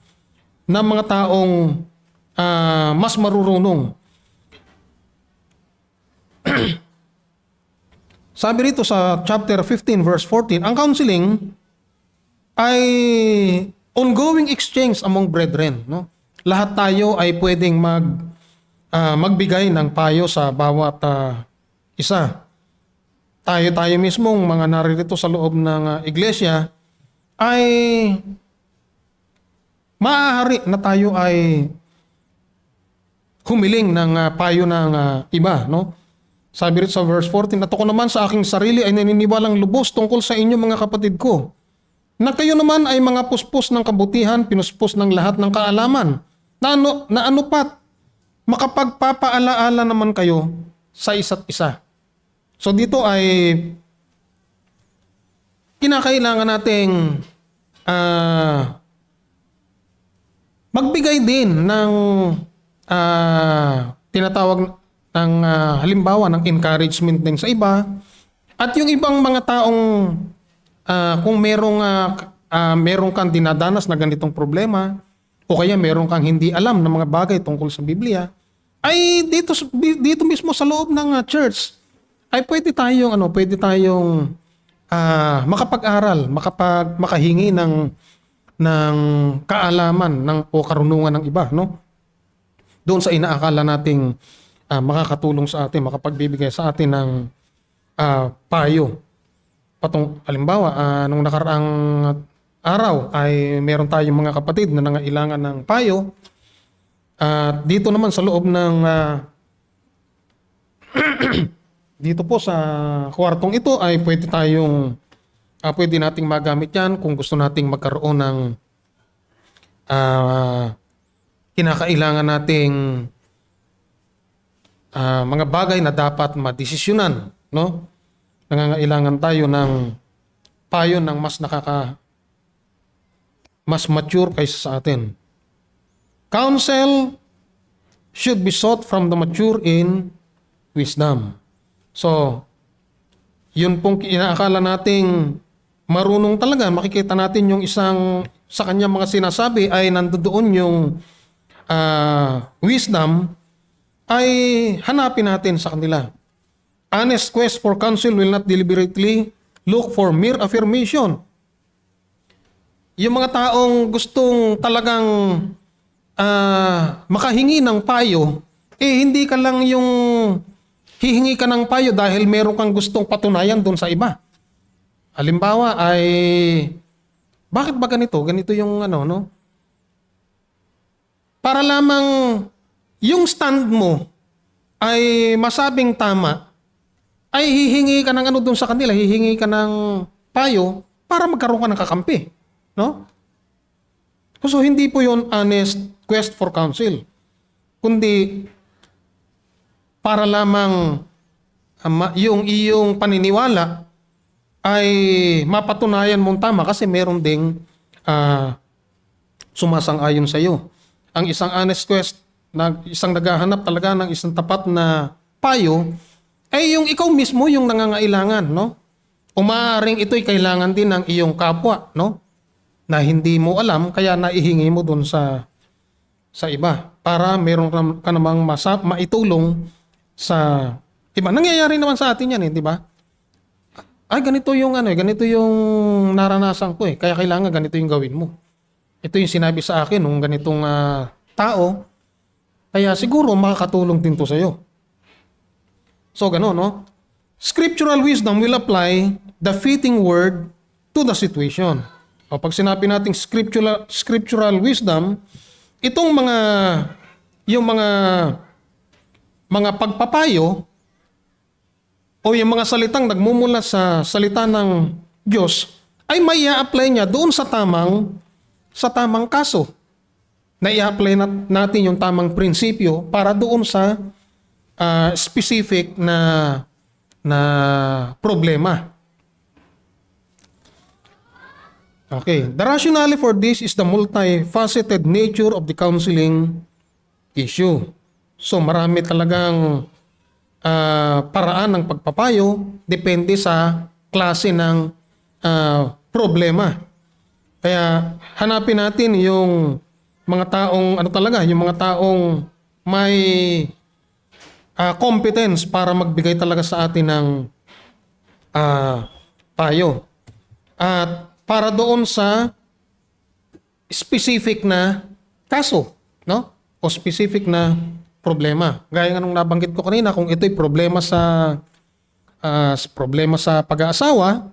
ng mga taong mas marurunong. Sabi rito sa chapter 15 verse 14, ang counseling ay ongoing exchange among brethren, no? Lahat tayo ay pwedeng magbigay ng payo sa bawat isa. Tayo mismong mga naririto sa loob ng iglesia ay maaari na tayo ay humiling ng payo ng iba, no? Sabi rito sa verse 14, at ako naman sa aking sarili ay naniniwalang lubos tungkol sa inyo mga kapatid ko, na kayo naman ay mga puspos ng kabutihan, pinuspos ng lahat ng kaalaman, na anupat, makapagpapaalaala naman kayo sa isa't isa. So dito ay kinakailangan nating magbigay din ng tinatawag ng halimbawa ng encouragement din sa iba. At yung ibang mga taong kung merong kang dinadanas na ganitong problema o kaya meron kang hindi alam ng mga bagay tungkol sa Biblia, ay dito mismo sa loob ng church ay pwede tayong makapag-aral, makahingi ng kaalaman o karunungan ng iba, no? Doon sa inaakala nating makakatulong sa atin, makapagbibigay sa atin ng payo. Halimbawa, nung nakaraang araw ay meron tayong mga kapatid na nangailangan ng payo. Dito naman sa loob ng dito po sa kwartong ito ay pwede nating magamit yan kung gusto nating magkaroon ng kinakailangan nating mga bagay na dapat madesisyonan, no? Nangangailangan tayo ng payo ng mas mature kaysa sa atin. Counsel should be sought from the mature in wisdom. So, yun pong inaakala nating marunong talaga, makikita natin yung isang sa kanyang mga sinasabi ay nandoon yung wisdom, ay hanapin natin sa kanila. Honest quest for counsel will not deliberately look for mere affirmation. Yung mga taong gustong talagang makahingi ng payo, hindi ka lang yung hihingi ka ng payo dahil meron kang gustong patunayan doon sa iba. Halimbawa ay, bakit ba ganito? Ganito yung no? Para lamang yung stand mo ay masabing tama, ay hihingi ka ng doon sa kanila, hihingi ka ng payo para magkaroon ka ng kakampi, no? So hindi po yun honest quest for counsel, kundi para lamang yung iyong paniniwala ay mapatunayan mong tama kasi meron ding sumasang-ayon sa iyo. Ang isang honest quest isang naghahanap talaga ng isang tapat na payo ay yung ikaw mismo yung nangangailangan, no? O maaaring ito'y kailangan din ng iyong kapwa, no? Na hindi mo alam kaya naihingi mo doon sa iba para meron ka namang maitulong sa iba. Nangyayari naman sa atin yan, di ba? Ay, ganito yung ganito yung naranasan ko kaya kailangan ganito yung gawin mo. Ito yung sinabi sa akin ng ganitong tao. Kaya siguro makakatulong din to sa iyo. So gano'n, no? Scriptural wisdom will apply the fitting word to the situation. O pag sinabi nating scriptural wisdom, itong mga pagpapayo o yung mga salitang nagmumula sa salita ng Diyos ay may i-apply niya doon sa tamang kaso. na i-apply natin yung tamang prinsipyo para doon sa specific na problema. Okay. The rationale for this is the multifaceted nature of the counseling issue. So marami talagang paraan ng pagpapayo depende sa klase ng problema. Kaya hanapin natin yung mga taong yung mga taong may competence para magbigay talaga sa atin ng payo. At para doon sa specific na kaso, no? O specific na problema. Gaya nga nung nabanggit ko kanina, kung ito'y problema sa pag-aasawa,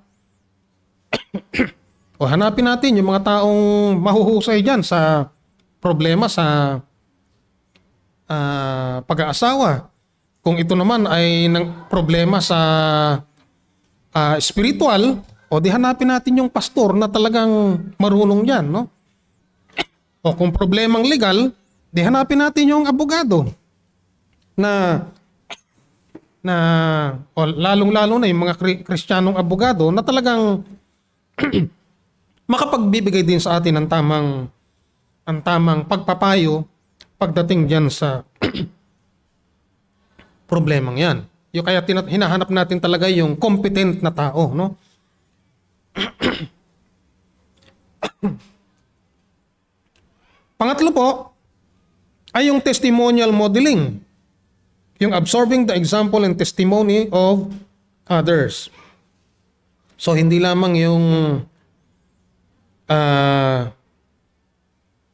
o hanapin natin yung mga taong mahuhusay dyan sa problema sa pag-aasawa. Kung ito naman ay problema sa spiritual, o di hanapin natin yung pastor na talagang marunong dyan, no? O kung problemang legal, di hanapin natin yung abogado na lalong-lalo na yung mga Kristiyanong abogado na talagang makapagbibigay din sa atin ng tamang pagpapayo pagdating dyan sa problemang yan. Yung kaya hinahanap natin talaga yung competent na tao, no? Pangatlo po ay yung testimonial modeling. Yung absorbing the example and testimony of others. So hindi lamang yung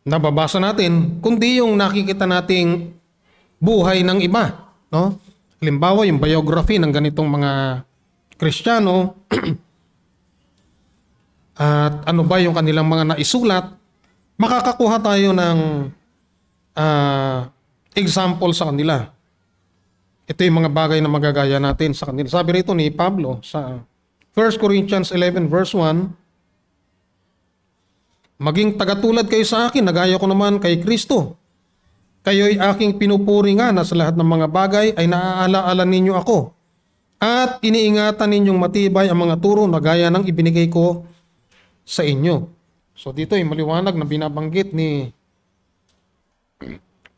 nababasa natin, kundi yung nakikita nating buhay ng iba, no? Halimbawa, yung biography ng ganitong mga Kristiyano at ano ba yung kanilang mga naisulat, makakakuha tayo ng example sa kanila. Ito yung mga bagay na magagaya natin sa kanila. Sabi rito ni Pablo sa 1 Corinthians 11 verse 1, maging tagatulad kayo sa akin, nagaya ko naman kay Kristo. Kayo'y aking pinupuri nga na sa lahat ng mga bagay ay naaala-ala ninyo ako. At iniingatan ninyong matibay ang mga turo na gaya ng ibinigay ko sa inyo. So dito ay maliwanag na binabanggit ni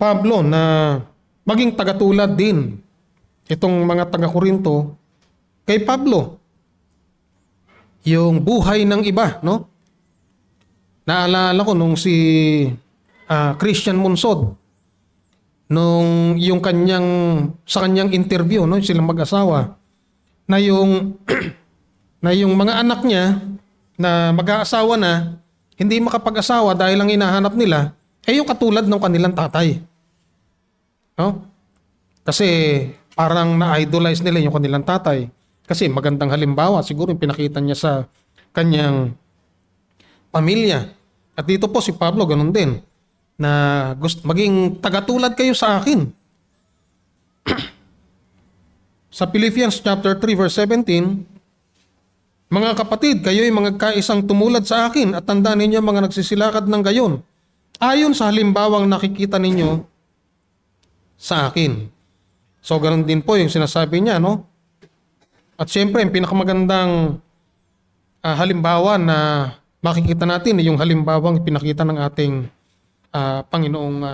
Pablo na maging tagatulad din itong mga taga-Korinto kay Pablo. Yung buhay ng iba, no? Naalala ko nung si Christian Monsod, nung yung sa kanyang interview, no, silang mag-asawa, na yung na yung mga anak niya na mag-aasawa na hindi makapag-asawa dahil ang hinahanap nila ay yung katulad ng kanilang tatay. No? Kasi parang na-idolize nila yung kanilang tatay. Kasi magandang halimbawa siguro yung pinakita niya sa kanyang pamilya. At dito po si Pablo ganun din, na maging tagatulad kayo sa akin. Sa Philippians chapter 3 verse 17, mga kapatid, kayo'y mga kaisang tumulad sa akin at tandaan ninyo mga nagsisilakad ng gayon, ayon sa halimbawang nakikita ninyo sa akin. So ganun din po yung sinasabi niya, no? At syempre, yung pinakamagandang halimbawa na makikita natin yung halimbawang pinakita ng ating Panginoong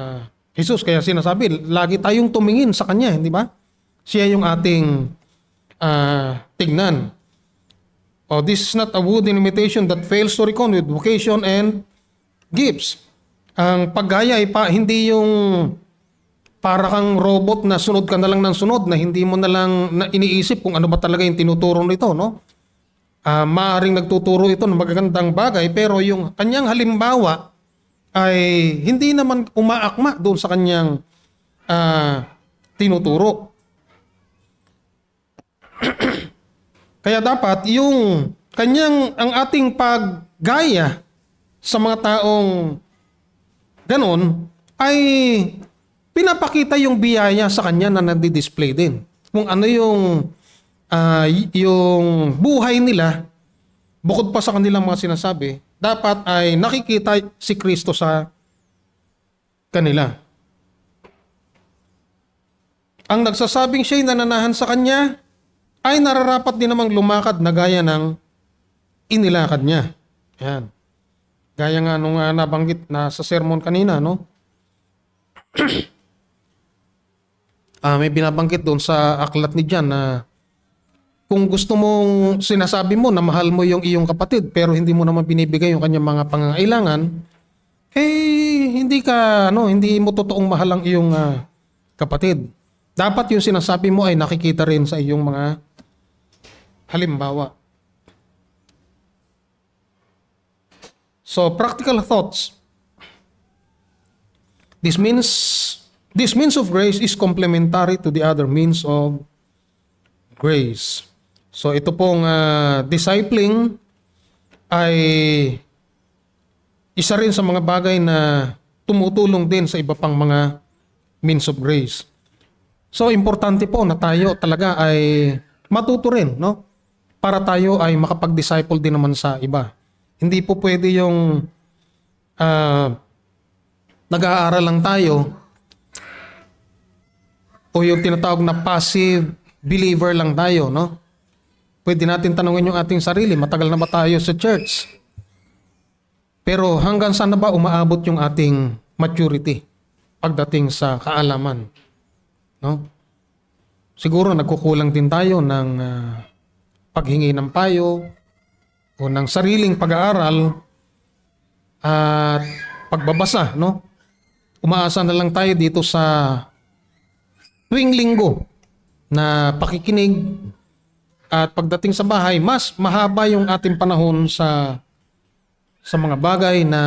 Jesus. Kaya sinasabi, lagi tayong tumingin sa Kanya, hindi ba? Siya yung ating tignan. Oh, this is not a wooden imitation that fails to reckon with vocation and gifts. Ang paggaya ay hindi yung para kang robot na sunod ka na lang ng sunod, na hindi mo na lang iniisip kung ano ba talaga yung tinuturo nito, no? Maaring nagtuturo ito ng magagandang bagay, pero yung kanyang halimbawa ay hindi naman umaakma doon sa kanyang tinuturo. Kaya dapat yung ang ating paggaya sa mga taong ganon ay pinapakita yung biyaya sa kanya na nadi-display din. Kung ano yung buhay nila, bukod pa sa kanilang mga sinasabi, dapat ay nakikita si Kristo sa kanila. Ang nagsasabing siya'y nananahan sa kanya ay nararapat din namang lumakad na gaya ng inilakad niya. Yan. Gaya nga nung nabanggit na sa sermon kanina, no? May binabanggit doon sa aklat ni John na kung gusto mong sinasabi mo na mahal mo yung iyong kapatid pero hindi mo naman binibigay yung kanyang mga pangangailangan, hindi mo totoong mahal ang iyong kapatid. Dapat yung sinasabi mo ay nakikita rin sa iyong mga halimbawa. So, practical thoughts. This means of grace is complementary to the other means of grace. So, ito pong discipling ay isa rin sa mga bagay na tumutulong din sa iba pang mga means of grace. So, importante po na tayo talaga ay matuto rin, no? Para tayo ay makapag-disciple din naman sa iba. Hindi po pwede yung nag-aaral lang tayo o yung tinatawag na passive believer lang tayo, no? Pwede natin tanungin yung ating sarili, matagal na ba tayo sa church? Pero hanggang saan na ba umaabot yung ating maturity pagdating sa kaalaman? No? Siguro nagkukulang din tayo ng paghingi ng payo o ng sariling pag-aaral at pagbabasa, no? Umaasa na lang tayo dito sa tuwing linggo na pakikinig at pagdating sa bahay, mas mahaba yung ating panahon sa mga bagay na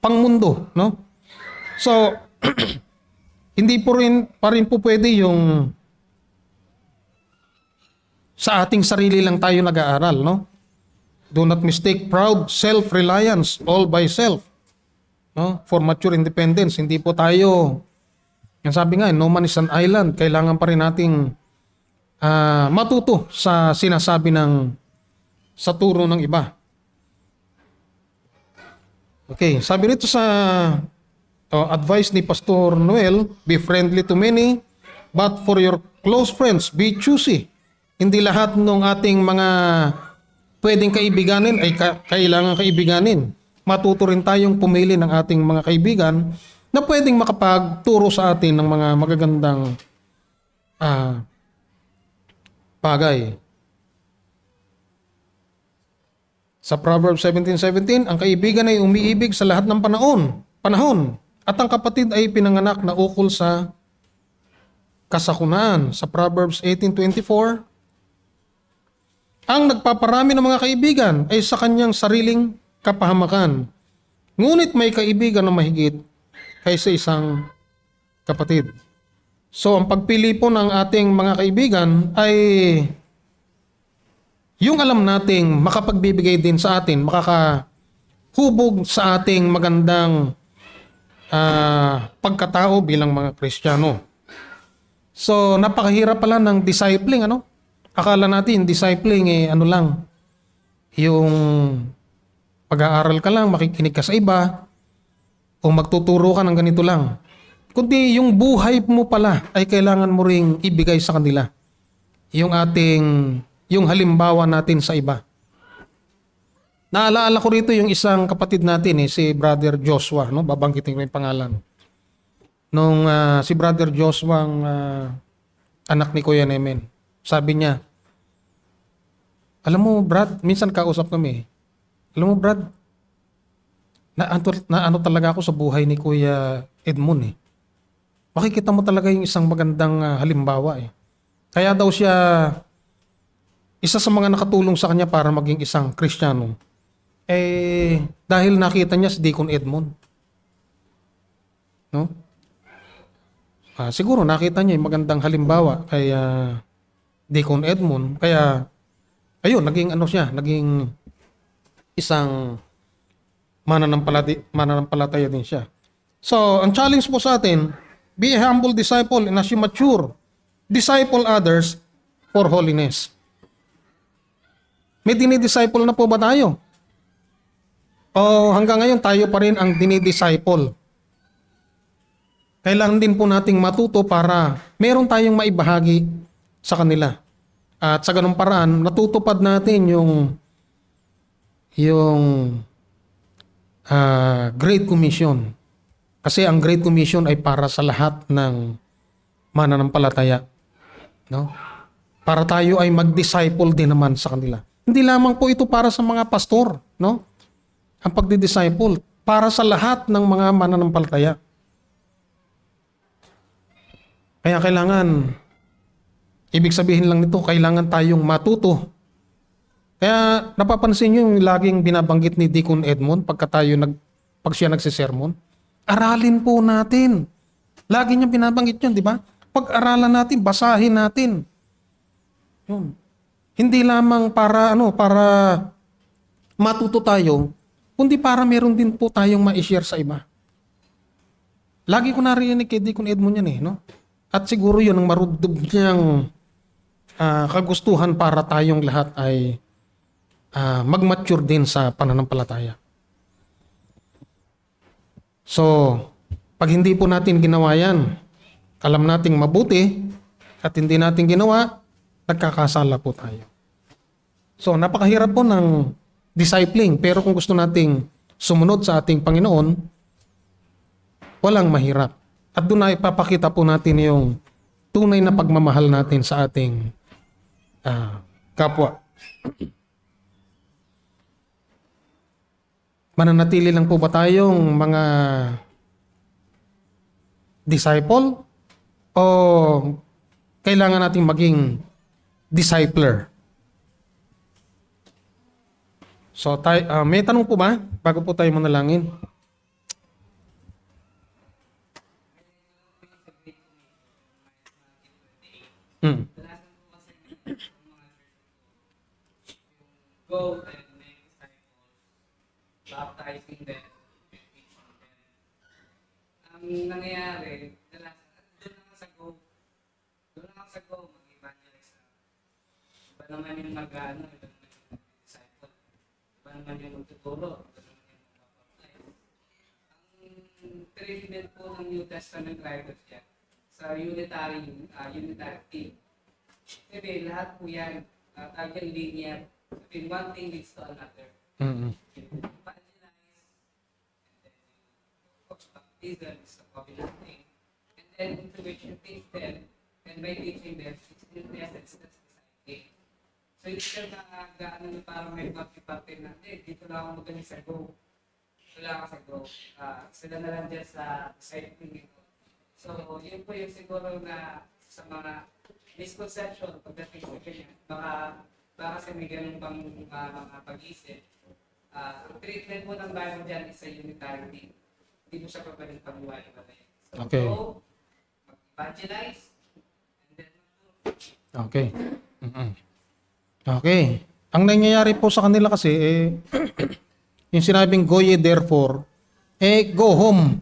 pangmundo, no? So, hindi pa rin po pwede yung sa ating sarili lang tayo nag-aaral, no? Do not mistake proud self-reliance, all by self, no? For mature independence. Hindi po tayo, yung sabi nga, no man is an island. Kailangan pa rin nating matuto sa sinasabi sa turo ng iba. Okay, sabi rito sa advice ni Pastor Noel, be friendly to many, but for your close friends, be choosy. Hindi lahat ng ating mga pwedeng kaibiganin ay kailangan kaibiganin. Matuto rin tayong pumili ng ating mga kaibigan na pwedeng makapagturo sa atin ng mga magagandang bagay. Sa Proverbs 17:17, ang kaibigan ay umiibig sa lahat ng panahon, at ang kapatid ay pinanganak na ukol sa kasakunaan. Sa Proverbs 18:24, ang nagpaparami ng mga kaibigan ay sa kanyang sariling kapahamakan. Ngunit may kaibigan na mahigit kaysa isang kapatid. So, ang pagpili po ng ating mga kaibigan ay yung alam nating makapagbibigay din sa atin, makakahubog sa ating magandang pagkatao bilang mga Kristiyano. So, napakahirap pala ng discipling, ano? Akala natin, discipling yung pag-aaral ka lang, makikinig ka sa iba, o magtuturo ka ng ganito lang. Kundi yung buhay mo pala ay kailangan mo ring ibigay sa kanila. Yung halimbawa natin sa iba. Naalaala ko rito yung isang kapatid natin, si Brother Joshua, no? Babanggitin ko yung pangalan. Nung si Brother Joshua, ang anak ni Kuya Nemen, sabi niya, alam mo Brad, minsan kausap kami, alam mo Brad, na ano talaga ako sa buhay ni Kuya Edmund . Makikita mo talaga yung isang magandang halimbawa . Kaya daw siya, isa sa mga nakatulong sa kanya para maging isang Kristiyano, dahil nakita niya si Deacon Edmund. No? Siguro nakita niya yung magandang halimbawa kay Deacon Edmund. Kaya, ayun, naging isang mananampalataya din siya. So, ang challenge po sa atin, be a humble disciple, and as you mature, disciple others for holiness. May dinidisciple na po ba tayo? O hanggang ngayon tayo pa rin ang dinidisciple. Kailangan din po nating matuto para meron tayong maibahagi sa kanila. At sa ganung paraan, natutupad natin yung Great Commission. Kasi ang Great Commission ay para sa lahat ng mananampalataya, no? Para tayo ay mag-disciple din naman sa kanila. Hindi lamang po ito para sa mga pastor, no? Ang pagdi-disciple para sa lahat ng mga mananampalataya. Kaya kailangan, ibig sabihin lang nito, kailangan tayong matuto. Kaya napapansin niyo yung laging binabanggit ni Deacon Edmond pag siya nagsisermon. Aralin po natin. Lagi niya binabanggit yun, di ba? Pag-aralan natin, basahin natin. Yun. Hindi lamang para matuto tayo, kundi para meron din po tayong ma-share sa iba. Lagi ko narinig kay Deacon Edmond yan no? At siguro yun ang marubdob niyang kagustuhan para tayong lahat ay mag-mature din sa pananampalataya. So, pag hindi po natin ginawa yan, alam nating mabuti at hindi natin ginawa, nagkakasala po tayo. So, napakahirap po ng discipling. Pero kung gusto nating sumunod sa ating Panginoon, walang mahirap. At doon na ipapakita po natin yung tunay na pagmamahal natin sa ating kapwa. Mananatili lang po ba tayong mga disciple o kailangan nating maging discipler? So, may tanong po ba bago po tayo manalangin? Go and make disciples, baptizing them, and teaching them. Ang nangyayari, doon lang sa go, mag-evangelize na. Iba naman yung iba naman yung disciple. Iba naman yung magtuturo, iba naman yung mag-baptize. Ang treatment po ng New Testament writers yan, sa unitary team. Sabi, lahat po yan, talagang linear. Sabi, one thing leads to another. Mm-hmm. Evangelize, and then baptism is a covenant thing. And then into which you teach them, and by teaching them, it's in essence, that's discipling. So hindi ka gaano na parang may parte na, dito lang ako magaling sa go. Wala ka sa go. Sila na lang dyan sa discipling ito. So yun po yung siguro na sa mga misconception pagdating sa ganyan. Baka kasi may ganun pang mga pag-isip. Ang treatment po ng Bible dyan is sa unitary. Hindi mo siya pagpaling pag-iwalay. So, okay. Go, mag-evangelize, and then okay. Mm-hmm. Okay. Ang nangyayari po sa kanila kasi, yung sinabing go ye therefore, go home.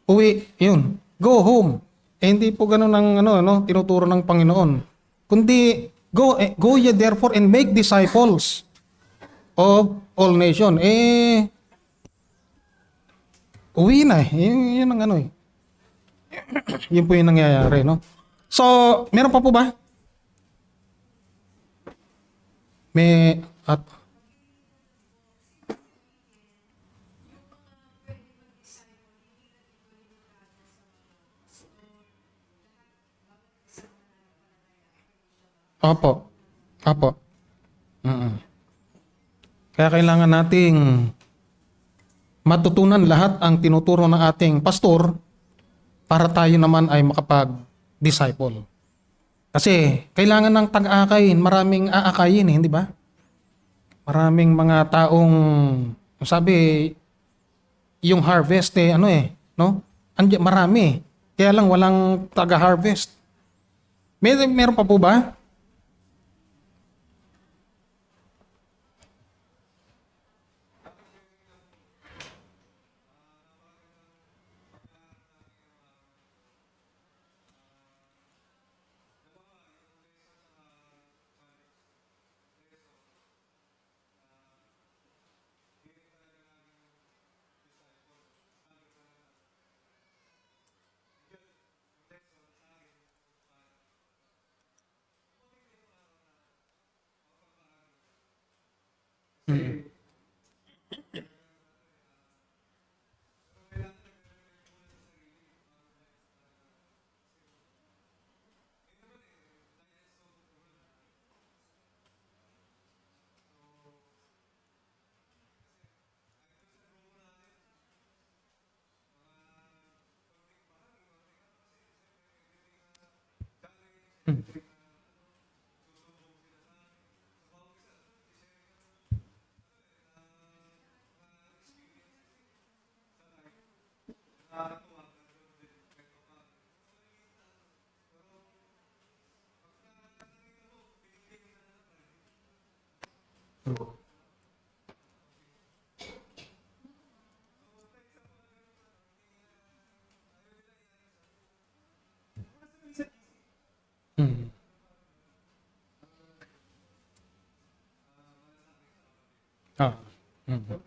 Uwi, yun. Go home. Hindi po ganun ang tinuturo ng Panginoon. Kundi, go ye therefore and make disciples of all nation. Uwi na Yun ang yun po yung nangyayari, no? So, meron pa po ba? Opo. Kaya kailangan nating matutunan lahat ang tinuturo ng ating pastor para tayo naman ay makapag-disciple. Kasi kailangan ng tag-aakayin, maraming aakayin hindi ba? Maraming mga taong, sabi, yung harvest no? Marami. Kaya lang walang taga-harvest. Meron pa po ba? Mm. Mm. Ah. Mm.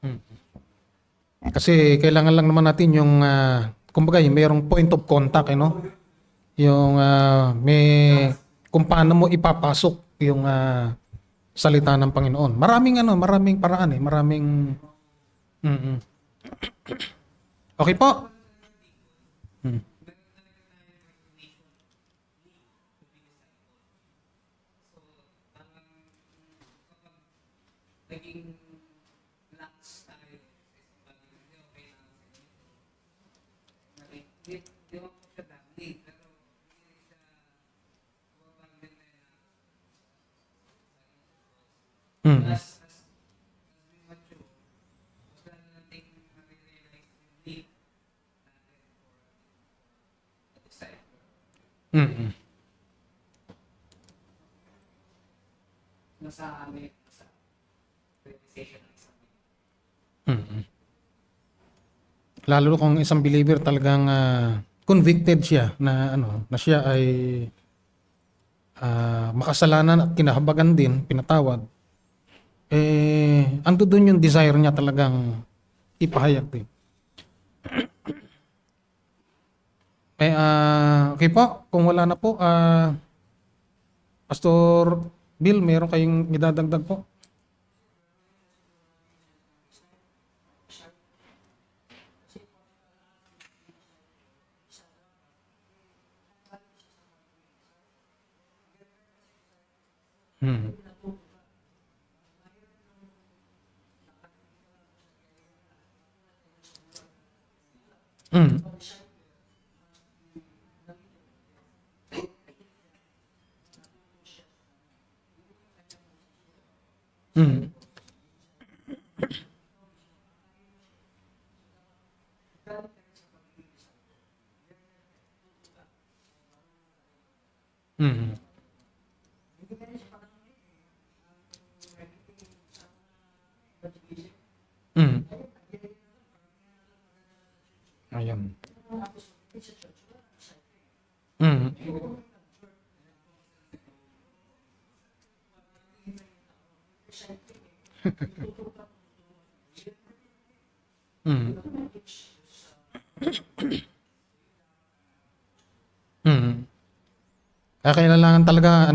Mm. Kasi kailangan lang naman natin yung kumbaga yung mayroong point of contact, no? Yung may kung paano mo ipapasok yung salita ng Panginoon. Maraming paraan maraming mm. Okay po. Mm. Naging lax tayo sa isang bagay, hindi okay lang. Di ba po siya dami, pero hindi siya bumabagay na Mm. as we mature, mas lalo natin na-realize yung need natin for a disciple. Mm. Nasa amin, nasa realization ng isang Mm. Lalo kung isang believer talagang convicted siya na na siya ay makasalanan at kinahabagan din, pinatawad. Ando doon yung desire niya talagang ipahayag din. Okay po, kung wala na po, Pastor Bill, meron kayong idadagdag po? Hmm. Hmm. Hmm. Hmm. Hmm. Ayan. Hmm. Hmm. Hmm. Kaya kailangan talaga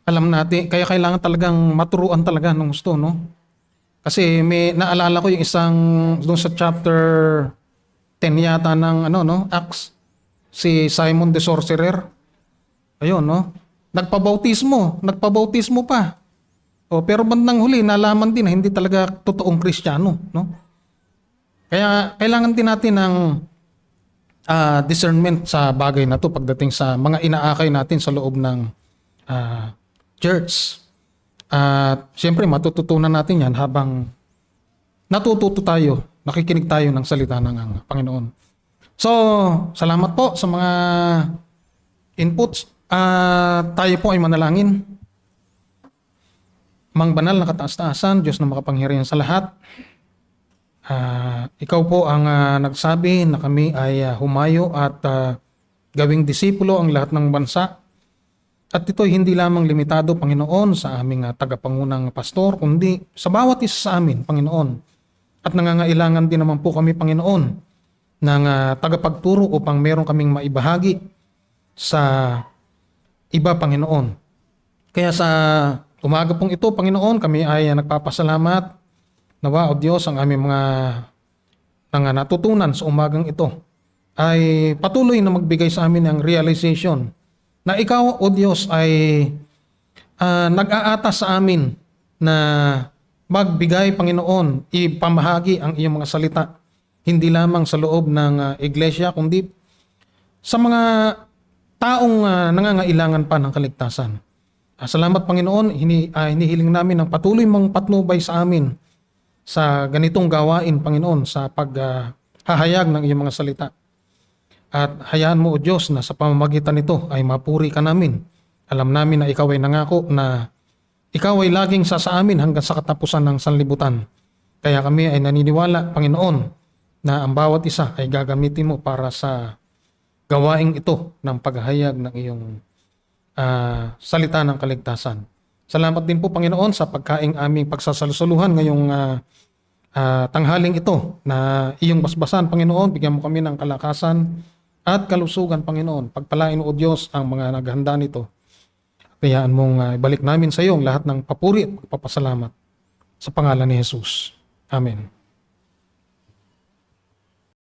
alam natin, kaya kailangan talagang maturuan talaga ng gusto, no? Kasi may naalala ko yung isang doon sa chapter 10 yata ng Acts, si Simon the Sorcerer. Ayun, no? Nagpabautismo pa. Pero bandang huli nalaman din na hindi talaga totoong Kristiyano, no? Kaya kailangan din natin ng discernment sa bagay na to pagdating sa mga inaakay natin sa loob ng church. At siyempre matututunan natin yan habang natututo tayo, nakikinig tayo ng salita ng Panginoon. So, salamat po sa mga inputs. Tayo po ay manalangin. Mang banal na kataas-taasan, Diyos na makapangyarihan sa lahat. Ikaw po ang nagsabi na kami ay humayo at gawing disipulo ang lahat ng bansa. At ito hindi lamang limitado, Panginoon, sa aming tagapangunang pastor, kundi sa bawat isa sa amin, Panginoon. At nangangailangan din naman po kami, Panginoon, ng tagapagturo upang meron kaming maibahagi sa iba, Panginoon. Kaya sa umaga pong ito, Panginoon, kami ay nagpapasalamat. Nawa, O Diyos, ang aming mga natutunan sa umagang ito ay patuloy na magbigay sa amin ng realization na Ikaw, O Diyos, ay nag-aatas sa amin na magbigay, Panginoon, ipamahagi ang iyong mga salita. Hindi lamang sa loob ng iglesia, kundi sa mga taong nangangailangan pa ng kaligtasan. Salamat, Panginoon, hinihiling namin ang patuloy mong patnubay sa amin sa ganitong gawain, Panginoon, sa paghahayag ng iyong mga salita. At hayaan mo, O Diyos, na sa pamamagitan nito ay mapuri ka namin. Alam namin na Ikaw ay nangako na Ikaw ay laging sa amin hanggang sa katapusan ng sanlibutan. Kaya kami ay naniniwala, Panginoon, na ang bawat isa ay gagamitin mo para sa gawaing ito ng paghahayag ng iyong salita ng kaligtasan. Salamat din po, Panginoon, sa pagkaing aming pagsasalusuluhan ngayong tanghaling ito na iyong basbasan, Panginoon. Bigyan mo kami ng kalakasan at kalusugan, Panginoon. Pagpalain, O Diyos, ang mga naghanda nito. Kayaan mong ibalik namin sa iyo lahat ng papuri at pagpapasalamat sa pangalan ni Jesus. Amen.